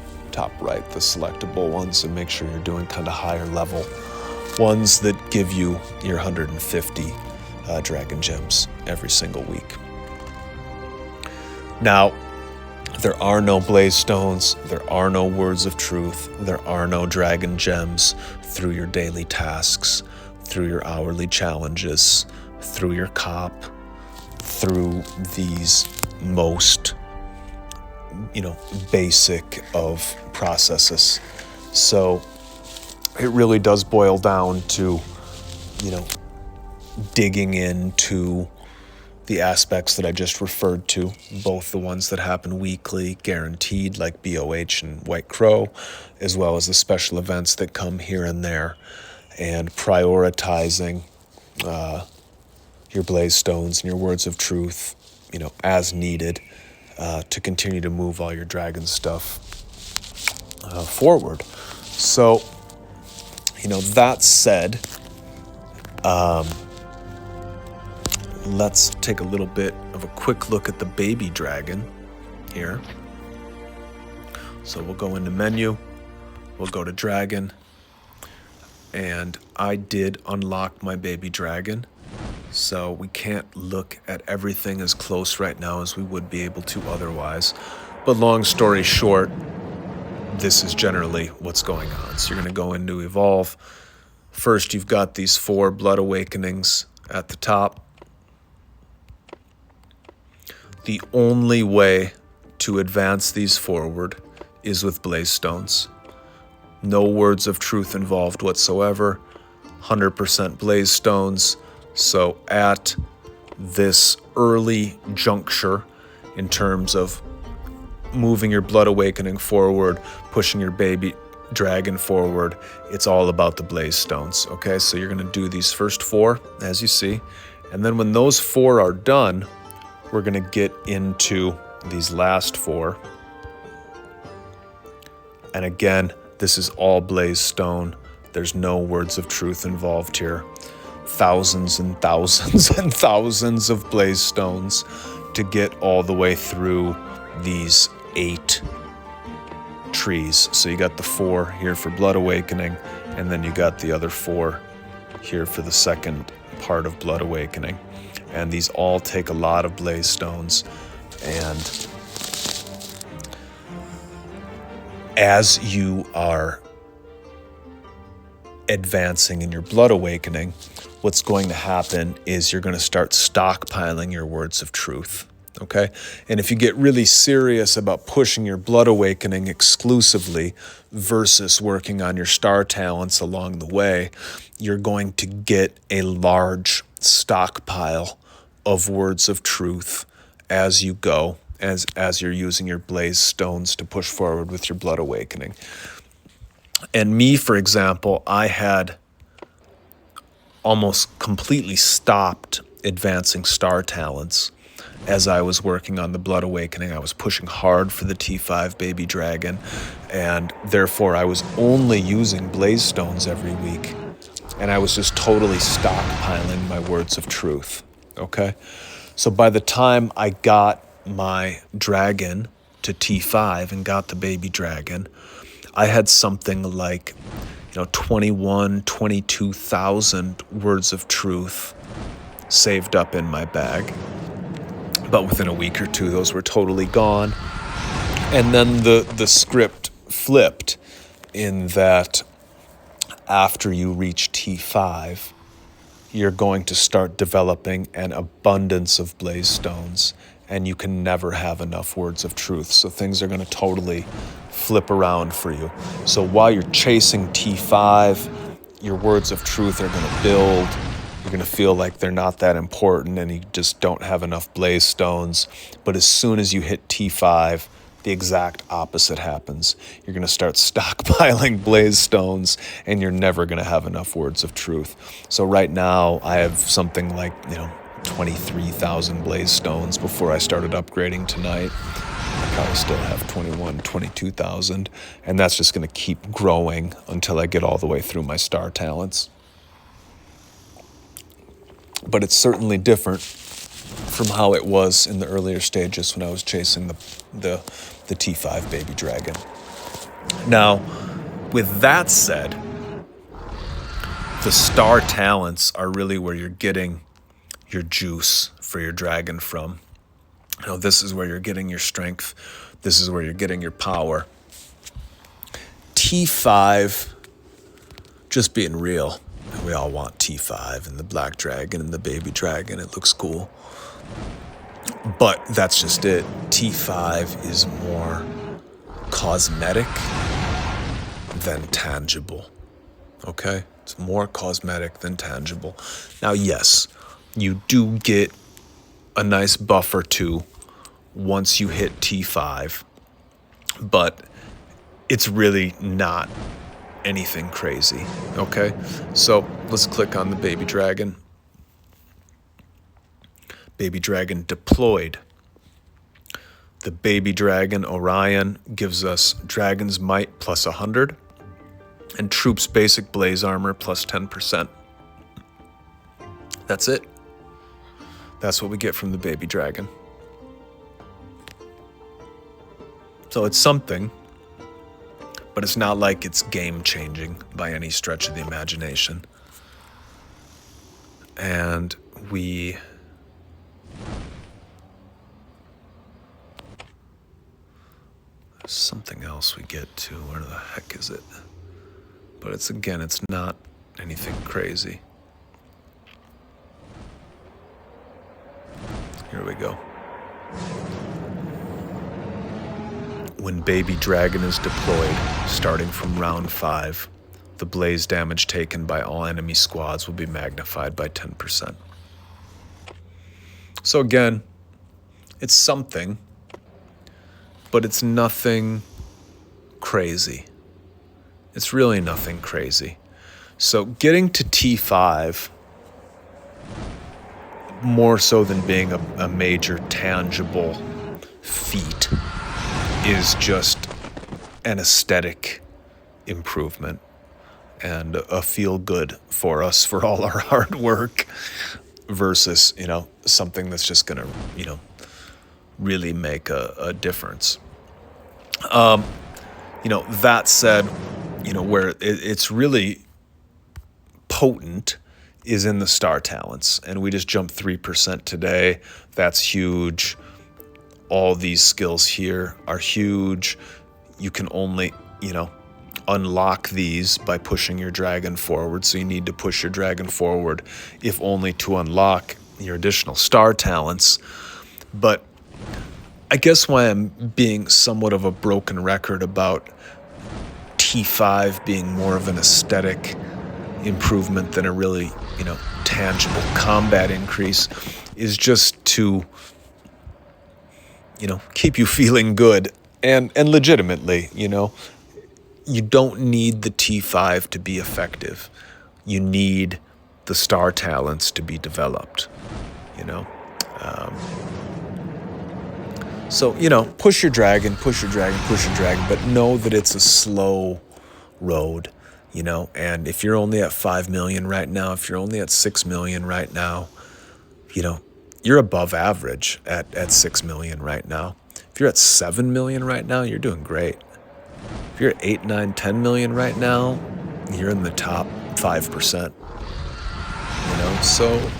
right, the selectable ones, and make sure you're doing kind of higher level ones that give you your 150 dragon gems every single week. Now, there are no blaze stones, there are no words of truth, there are no dragon gems through your daily tasks, through your hourly challenges, through your cop, through these most, basic of processes. So it really does boil down to, digging into the aspects that I just referred to, both the ones that happen weekly, guaranteed, like BOH and White Crow, as well as the special events that come here and there, and prioritizing your blaze stones and your words of truth, as needed, to continue to move all your dragon stuff forward. So, that said, let's take a little bit of a quick look at the baby dragon here. So we'll go into menu, we'll go to dragon, and I did unlock my baby dragon. So we can't look at everything as close right now as we would be able to otherwise. But long story short, this is generally what's going on. So you're going to go into evolve. First, you've got these 4 blood awakenings at the top. The only way to advance these forward is with blaze stones. No words of truth involved whatsoever. 100% blaze stones. So at this early juncture, in terms of moving your blood awakening forward, pushing your baby dragon forward, it's all about the blaze stones. Okay, so you're going to do these first 4, as you see, and then when those 4 are done, we're going to get into these last 4. And again, this is all blaze stone. There's no words of truth involved here. Thousands and thousands and thousands of blaze stones to get all the way through these 8 trees. So you got the 4 here for blood awakening, and then you got the other 4 here for the second part of blood awakening. And these all take a lot of blaze stones. And as you are advancing in your blood awakening, what's going to happen is you're going to start stockpiling your words of truth. Okay? And if you get really serious about pushing your blood awakening exclusively versus working on your star talents along the way, you're going to get a large stockpile of words of truth as you go, as you're using your blaze stones to push forward with your blood awakening. And me, for example, I had almost completely stopped advancing star talents as I was working on the blood awakening. I was pushing hard for the T5 baby dragon, and therefore I was only using blaze stones every week, and I was just totally stockpiling my words of truth. Okay, so by the time I got my dragon to T5 and got the baby dragon, I had something like 22,000 words of truth saved up in my bag. But within a week or 2, those were totally gone. And then the script flipped in that after you reach T5, you're going to start developing an abundance of blaze stones, and you can never have enough words of truth. So things are going to totally flip around for you. So while you're chasing T5, your words of truth are going to build. You're going to feel like they're not that important and you just don't have enough blaze stones. But as soon as you hit T5, the exact opposite happens. You're going to start stockpiling blaze stones and you're never going to have enough words of truth. So right now I have something like, 23,000 blaze stones before I started upgrading tonight. I probably still have 22,000, and that's just going to keep growing until I get all the way through my star talents. But it's certainly different from how it was in the earlier stages when I was chasing the T5 baby dragon. Now, with that said, the star talents are really where you're getting your juice for your dragon from. This is where you're getting your strength. This is where you're getting your power. T5, just being real, we all want T5 and the black dragon and the baby dragon. It looks cool. But that's just it. T5 is more cosmetic than tangible. Okay? It's more cosmetic than tangible. Now, yes, you do get a nice buff or 2 once you hit T5, but it's really not anything crazy. Okay? So let's click on the baby dragon. Baby dragon deployed. The baby dragon Orion gives us Dragon's Might plus 100 and Troops Basic Blaze Armor plus 10%. That's it. That's what we get from the baby dragon. So it's something, but it's not like it's game-changing by any stretch of the imagination. And there's something else we get to. Where the heck is it? But it's not anything crazy. Here we go. when Baby Dragon is deployed, starting from round 5, the blaze damage taken by all enemy squads will be magnified by 10%. So again, it's something, but it's nothing crazy. It's really nothing crazy. So getting to T5, more so than being a major tangible feat, is just an aesthetic improvement and a feel good for us for all our hard work versus, something that's just going to, really make a difference. That said, where it's really potent is in the star talents, and we just jumped 3% today. That's huge. All these skills here are huge. You can only, unlock these by pushing your dragon forward. So you need to push your dragon forward, if only to unlock your additional star talents. But I guess why I'm being somewhat of a broken record about T5 being more of an aesthetic improvement than a really, tangible combat increase is just to, keep you feeling good and legitimately, you don't need the T5 to be effective. You need the star talents to be developed, So, push your dragon, but know that it's a slow road, and if you're only at 5 million right now, if you're only at 6 million right now, you're above average at 6 million right now. If you're at 7 million right now, you're doing great. If you're at 8, 9, 10 million right now, you're in the top 5%, so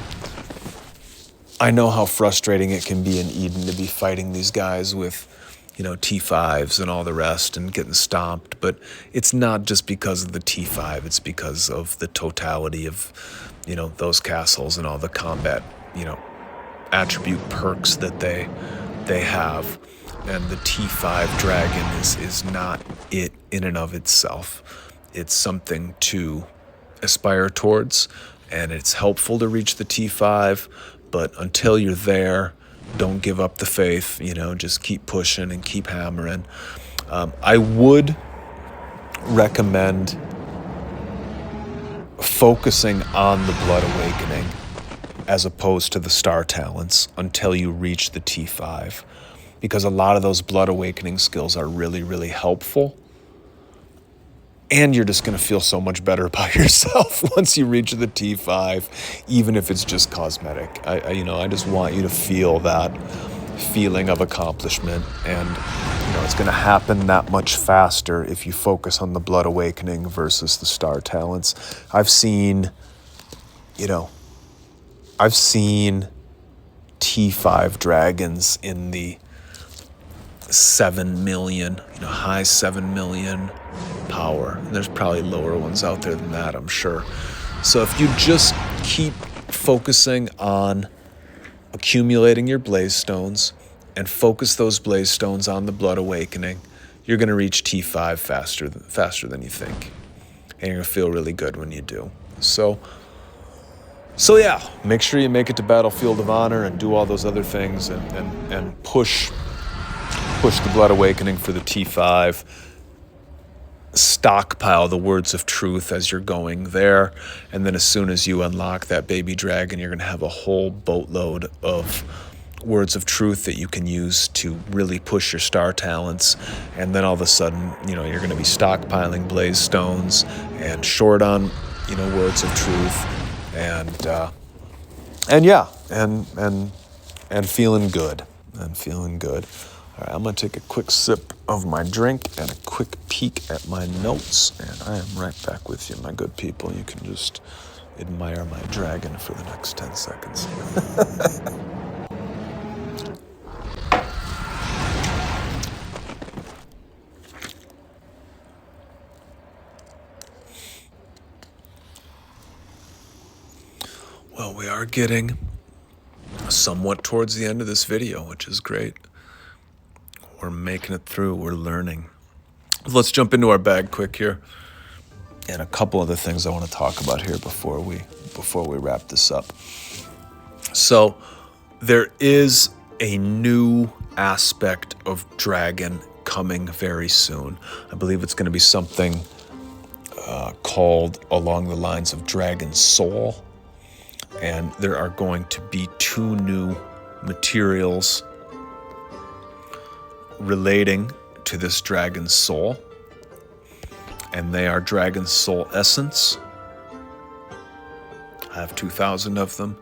I know how frustrating it can be in Eden to be fighting these guys with, T5s and all the rest and getting stomped. But it's not just because of the T5. It's because of the totality of, those castles and all the combat, attribute perks that they have. And the T5 dragon is not it in and of itself. It's something to aspire towards, and it's helpful to reach the T5. But until you're there, don't give up the faith, just keep pushing and keep hammering. I would recommend focusing on the Blood Awakening as opposed to the Star Talents until you reach the T5, because a lot of those Blood Awakening skills are really, really helpful. And you're just going to feel so much better about yourself once you reach the T5, even if it's just cosmetic. I just want you to feel that feeling of accomplishment. And, it's going to happen that much faster if you focus on the Blood Awakening versus the Star Talents. I've seen T5 dragons in the 7 million, high 7 million power. And there's probably lower ones out there than that, I'm sure. So if you just keep focusing on accumulating your blaze stones and focus those blaze stones on the Blood Awakening, you're going to reach T5 faster than you think. And you're going to feel really good when you do. So yeah, make sure you make it to Battlefield of Honor and do all those other things and push the Blood Awakening for the T5. Stockpile the words of truth as you're going there, and then as soon as you unlock that baby dragon, you're going to have a whole boatload of words of truth that you can use to really push your star talents. And then all of a sudden, you're going to be stockpiling blaze stones and short on, words of truth, and feeling good. All right, I'm going to take a quick sip of my drink and a quick peek at my notes, and I am right back with you, my good people. You can just admire my dragon for the next 10 seconds. Well, we are getting somewhat towards the end of this video, which is great. We're making it through. We're learning. Let's jump into our bag quick here. And a couple other things I want to talk about here before we wrap this up. So there is a new aspect of Dragon coming very soon. I believe it's going to be something called along the lines of Dragon Soul. And there are going to be 2 new materials relating to this Dragon Soul. And they are Dragon Soul Essence. I have 2,000 of them.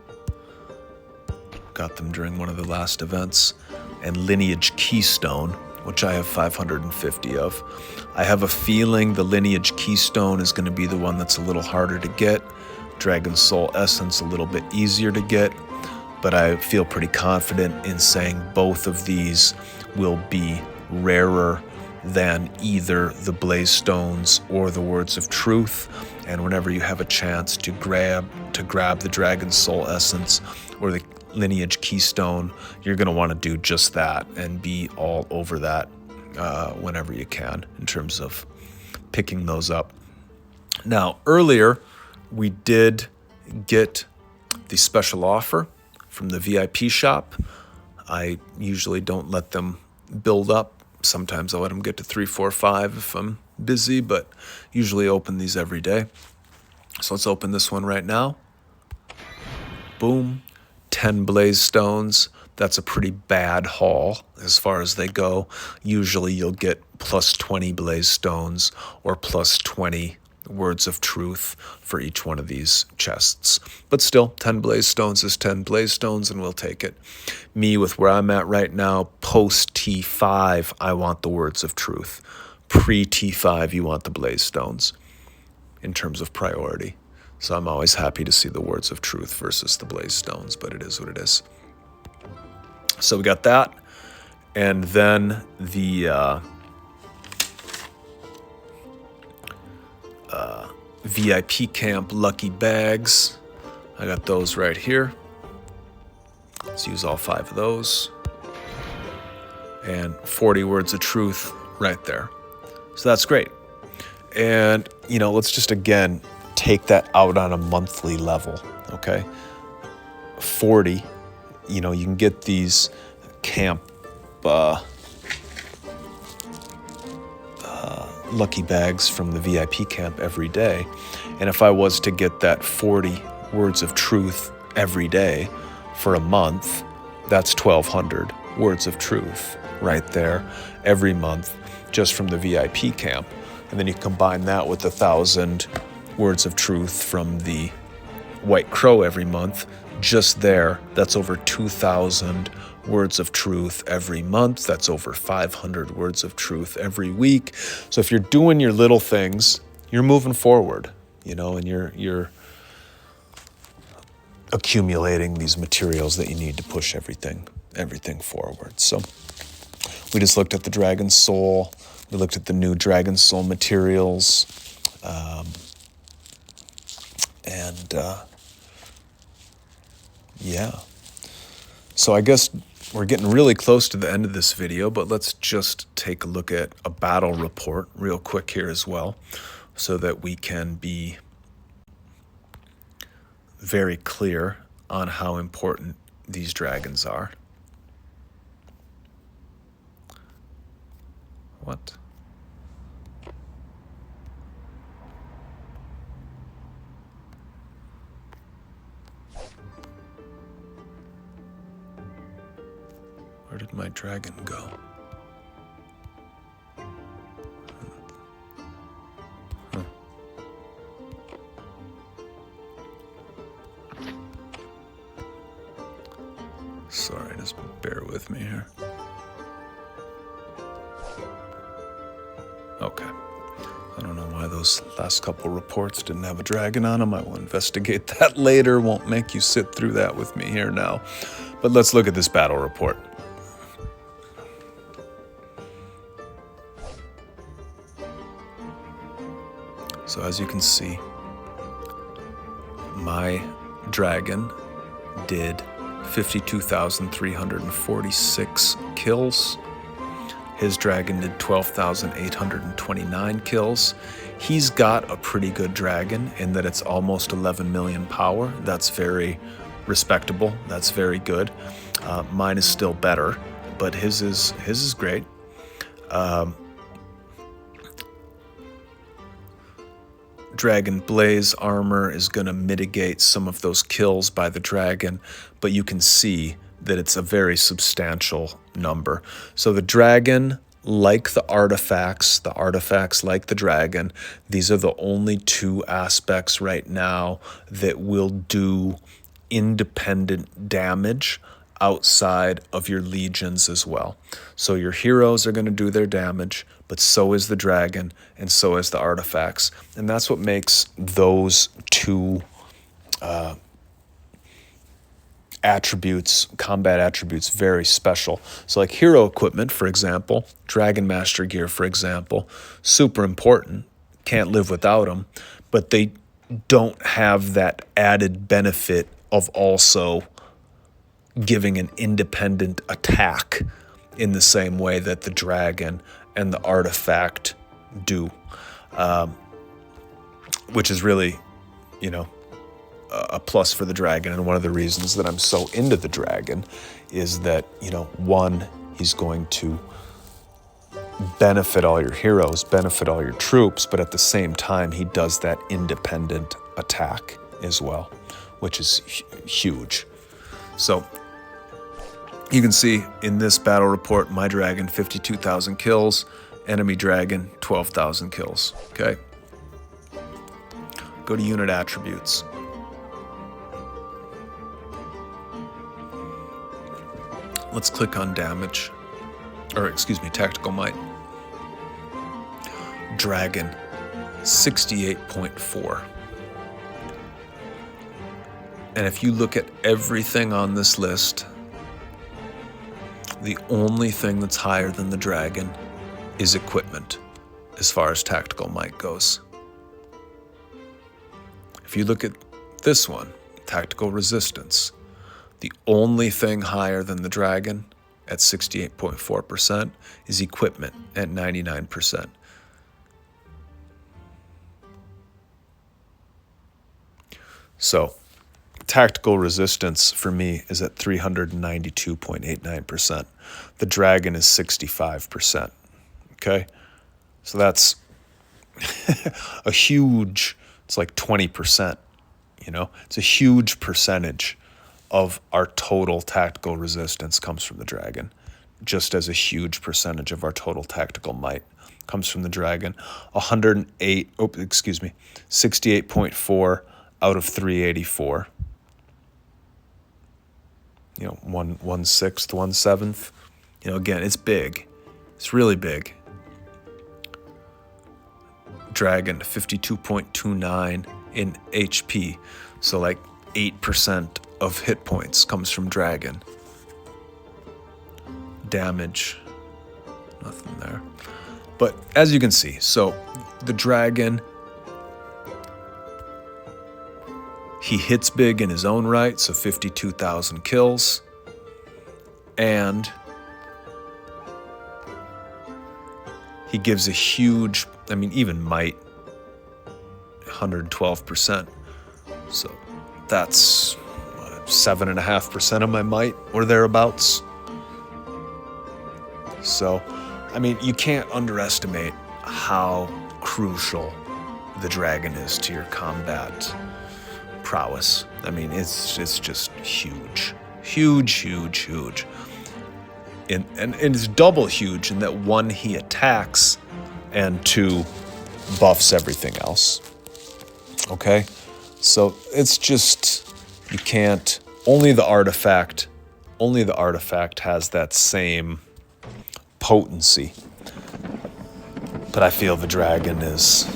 Got them during one of the last events. And Lineage Keystone, which I have 550 of. I have a feeling the Lineage Keystone is going to be the one that's a little harder to get. Dragon Soul Essence a little bit easier to get. But I feel pretty confident in saying both of these will be rarer than either the Blaze Stones or the Words of Truth. And whenever you have a chance to grab the Dragon Soul Essence or the Lineage Keystone, you're going to want to do just that and be all over that whenever you can in terms of picking those up. Now, earlier we did get the special offer from the VIP shop. I usually don't let them build up. Sometimes I let them get to 3, 4, 5 if I'm busy, but usually open these every day. So let's open this one right now. Boom. 10 Blaze Stones. That's a pretty bad haul as far as they go. Usually you'll get plus 20 Blaze Stones or plus 20 Words of Truth for each one of these chests. But still, 10 Blaze Stones is 10 Blaze Stones, and we'll take it. Me, with where I'm at right now, post T5, I want the Words of Truth. Pre-T5, you want the Blaze Stones in terms of priority. So I'm always happy to see the Words of Truth versus the Blaze Stones, but it is what it is. So we got that. And then the VIP Camp Lucky Bags. I got those right here. Let's use all 5 of those. And 40 Words of Truth right there. So that's great. And, let's just, again, take that out on a monthly level, okay? 40, you can get these camp lucky bags from the VIP camp every day. And if I was to get that 40 Words of Truth every day for a month, that's 1,200 Words of Truth right there every month just from the VIP camp. And then you combine that with 1,000 Words of Truth from the White Crow every month. Just there, that's over 2,000 Words of Truth every month. That's over 500 Words of Truth every week. So if you're doing your little things, you're moving forward, and you're accumulating these materials that you need to push everything forward. So we just looked at the Dragon Soul. We looked at the new Dragon Soul materials. Yeah. So I guess we're getting really close to the end of this video, but let's just take a look at a battle report real quick here as well, so that we can be very clear on how important these dragons are. What? Where did my dragon go? Huh. Sorry, just bear with me here. Okay. I don't know why those last couple reports didn't have a dragon on them. I will investigate that later. Won't make you sit through that with me here now. But let's look at this battle report. So as you can see, my dragon did 52,346 kills. His dragon did 12,829 kills. He's got a pretty good dragon in that it's almost 11 million power. That's very respectable. That's very good. Mine is still better, but his is great. Dragon Blaze armor is going to mitigate some of those kills by the dragon, but you can see that it's a very substantial number. So the dragon, like the artifacts like the dragon, these are the only two aspects right now that will do independent damage outside of your legions as well. So your heroes are going to do their damage, but so is the dragon and so is the artifacts. And that's what makes those two attributes, combat attributes, very special. So like hero equipment, for example, Dragon Master gear, for example, super important, can't live without them, but they don't have that added benefit of also giving an independent attack in the same way that the dragon and the artifact do, which is really, you know, a plus for the dragon. And one of the reasons that I'm so into the dragon is that, you know, one, he's going to benefit all your heroes, benefit all your troops, but at the same time, he does that independent attack as well, which is huge. So you can see in this battle report, my dragon, 52,000 kills, enemy dragon, 12,000 kills, okay? Go to unit attributes. Let's click on damage, or excuse me, tactical might. Dragon, 68.4. And if you look at everything on this list, the only thing that's higher than the dragon is equipment, as far as tactical might goes. If you look at this one, tactical resistance, the only thing higher than the dragon at 68.4% is equipment at 99%. So tactical resistance for me is at 392.89%. The dragon is 65%. Okay? So that's a huge, it's like 20%, you know? It's a huge percentage of our total tactical resistance comes from the dragon, just as a huge percentage of our total tactical might comes from the dragon. 68.4 out of 384. You know, 1/6, 1/7. You know, again, it's big. It's really big. Dragon, 52.29 in HP. So like 8% of hit points comes from dragon. Damage, nothing there. But as you can see, so the dragon, he hits big in his own right, so 52,000 kills. And he gives a huge, I mean, even might, 112%. So that's 7.5% of my might or thereabouts. So, I mean, you can't underestimate how crucial the dragon is to your combat prowess. I mean, it's just huge. Huge. And it's double huge in that, one, he attacks, and two, buffs everything else. Okay? So it's just, you can't, only the artifact has that same potency. But I feel the dragon is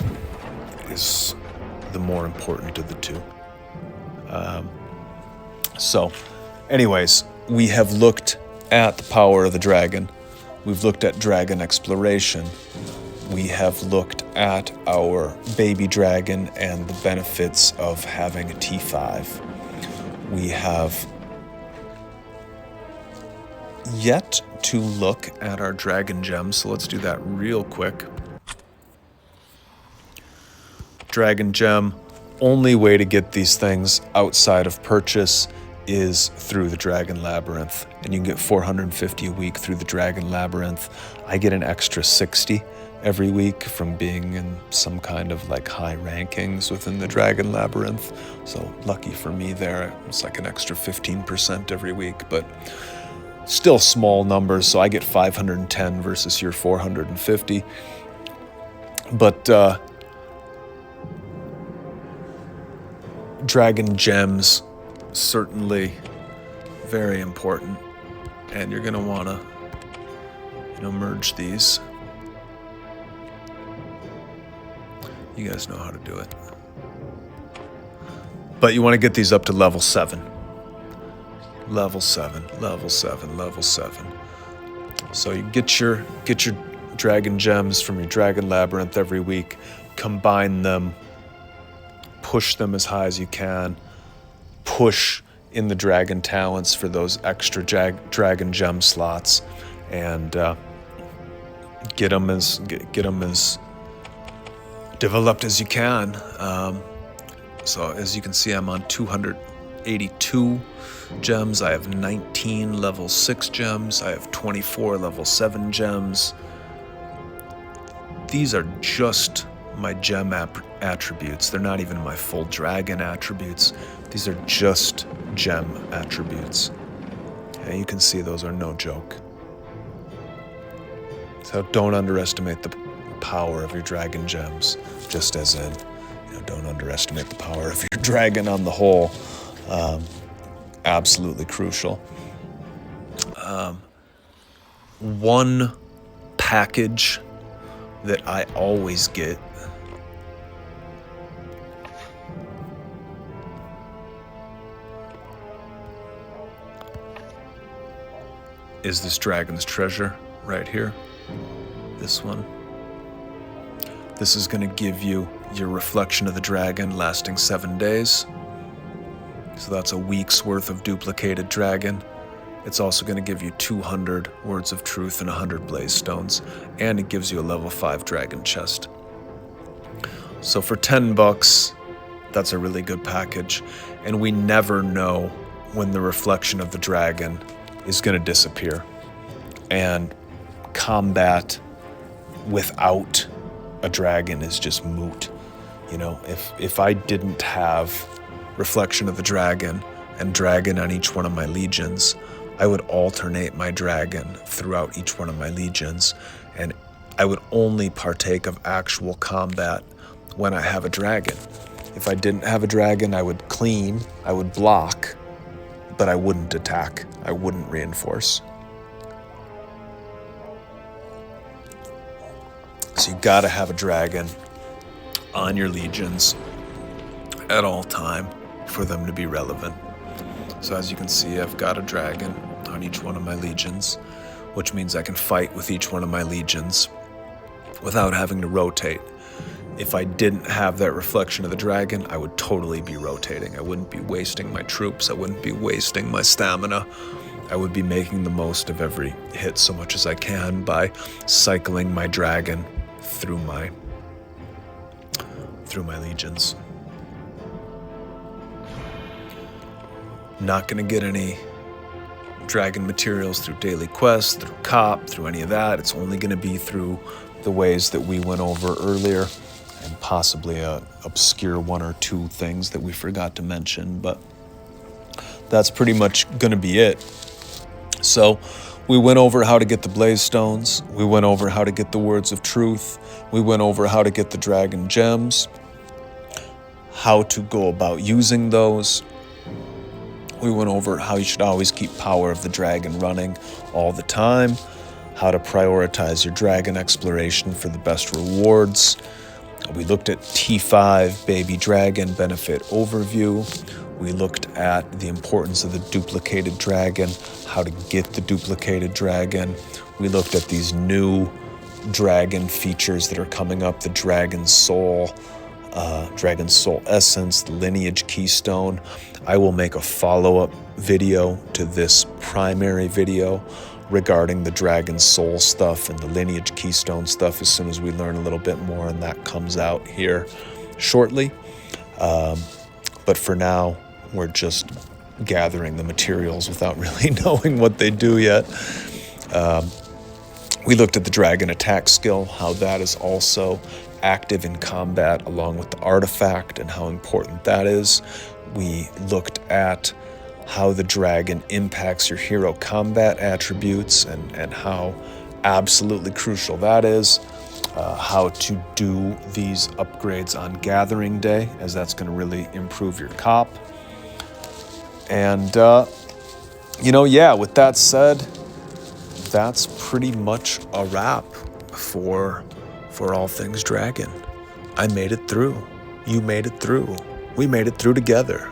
the more important of the two. So anyways, we have looked at the power of the dragon. We've looked at dragon exploration. We have looked at our baby dragon and the benefits of having a T5. We have yet to look at our dragon gems, so let's do that real quick. Dragon gem, only way to get these things outside of purchase is through the Dragon Labyrinth, and you can get 450 a week through the Dragon Labyrinth. I get an extra 60 every week from being in some kind of like high rankings within the Dragon Labyrinth. So lucky for me there, it's like an extra 15% every week, but still small numbers. So I get 510 versus your 450. But Dragon gems, certainly very important, and you're gonna wanna, merge these. You guys know how to do it. But you want to get these up to level 7. Level 7, level 7, level 7. So you get your dragon gems from your Dragon Labyrinth every week, combine them, push them as high as you can, push in the dragon talents for those extra dragon gem slots, and get them as developed as you can. So as you can see, I'm on 282 gems. I have 19 level 6 gems. I have 24 level 7 gems. These are just my gem attributes. They're not even my full dragon attributes. These are just gem attributes. And you can see those are no joke. So don't underestimate the power of your dragon gems, just as in, don't underestimate the power of your dragon on the whole. Absolutely crucial. One package that I always get is this dragon's treasure right here. This one. This is going to give you your reflection of the dragon lasting 7 days. So that's a week's worth of duplicated dragon. It's also going to give you 200 words of truth and 100 blaze stones. And it gives you a level 5 dragon chest. So for $10, that's a really good package. And we never know when the reflection of the dragon is going to disappear. And combat without a dragon is just moot. If I didn't have reflection of the dragon and dragon on each one of my legions, I would alternate my dragon throughout each one of my legions, and I would only partake of actual combat when I have a dragon. If I didn't have a dragon, I would clean, I would block, but I wouldn't attack, I wouldn't reinforce. So you gotta have a dragon on your legions at all time for them to be relevant. So as you can see, I've got a dragon on each one of my legions, which means I can fight with each one of my legions without having to rotate. If I didn't have that reflection of the dragon, I would totally be rotating. I wouldn't be wasting my troops. I wouldn't be wasting my stamina. I would be making the most of every hit so much as I can by cycling my dragon through my legions. Not going to get any dragon materials through daily quests, through cop, through any of that. It's only going to be through the ways that we went over earlier, and possibly a obscure 1 or 2 things that we forgot to mention, but that's pretty much going to be it. So we went over how to get the blaze stones. We went over how to get the words of truth. We went over how to get the dragon gems, how to go about using those. We went over how you should always keep power of the dragon running all the time, how to prioritize your dragon exploration for the best rewards. We looked at T5 baby dragon benefit overview. We looked at the importance of the duplicated dragon, how to get the duplicated dragon. We looked at these new dragon features that are coming up, the Dragon Soul Essence, the Lineage Keystone. I will make a follow-up video to this primary video regarding the Dragon Soul stuff and the Lineage Keystone stuff as soon as we learn a little bit more, and that comes out here shortly. But for now, we're just gathering the materials without really knowing what they do yet. We looked at the dragon attack skill, how that is also active in combat along with the artifact and how important that is. We looked at how the dragon impacts your hero combat attributes and how absolutely crucial that is. How to do these upgrades on Gathering Day, as that's going to really improve your cop. And, yeah, with that said, that's pretty much a wrap for all things dragon. I made it through. You made it through. We made it through together.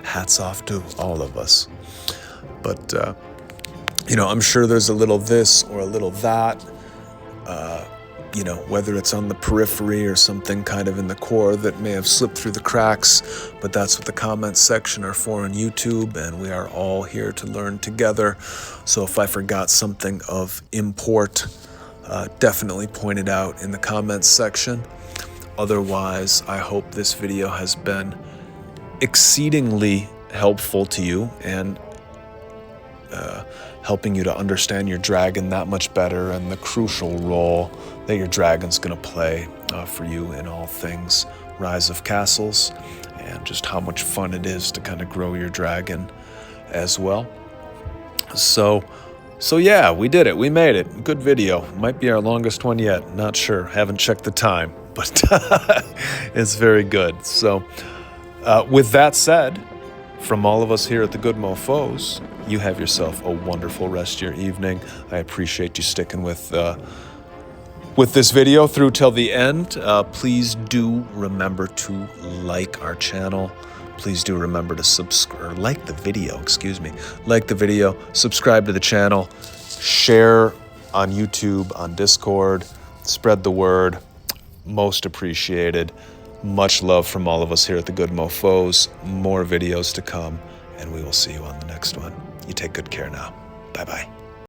Hats off to all of us. But, I'm sure there's a little this or a little that, whether it's on the periphery or something kind of in the core that may have slipped through the cracks, but that's what the comments section are for on YouTube, and we are all here to learn together. So if I forgot something of import, definitely point it out in the comments section. Otherwise, I hope this video has been exceedingly helpful to you and helping you to understand your dragon that much better and the crucial role that your dragon's going to play for you in all things Rise of Castles, and just how much fun it is to kind of grow your dragon as well. So yeah, we did it. We made it. Good video. Might be our longest one yet. Not sure. Haven't checked the time, but it's very good. So with that said, from all of us here at the GoodMoFos, you have yourself a wonderful rest of your evening. I appreciate you sticking with this video through till the end. Please do remember to like our channel. Please do remember to subscribe, like the video, like the video, subscribe to the channel, share on YouTube, on Discord, spread the word. Most appreciated. Much love from all of us here at the GoodMoFos. More videos to come, and we will see you on the next one. You take good care now. Bye-bye.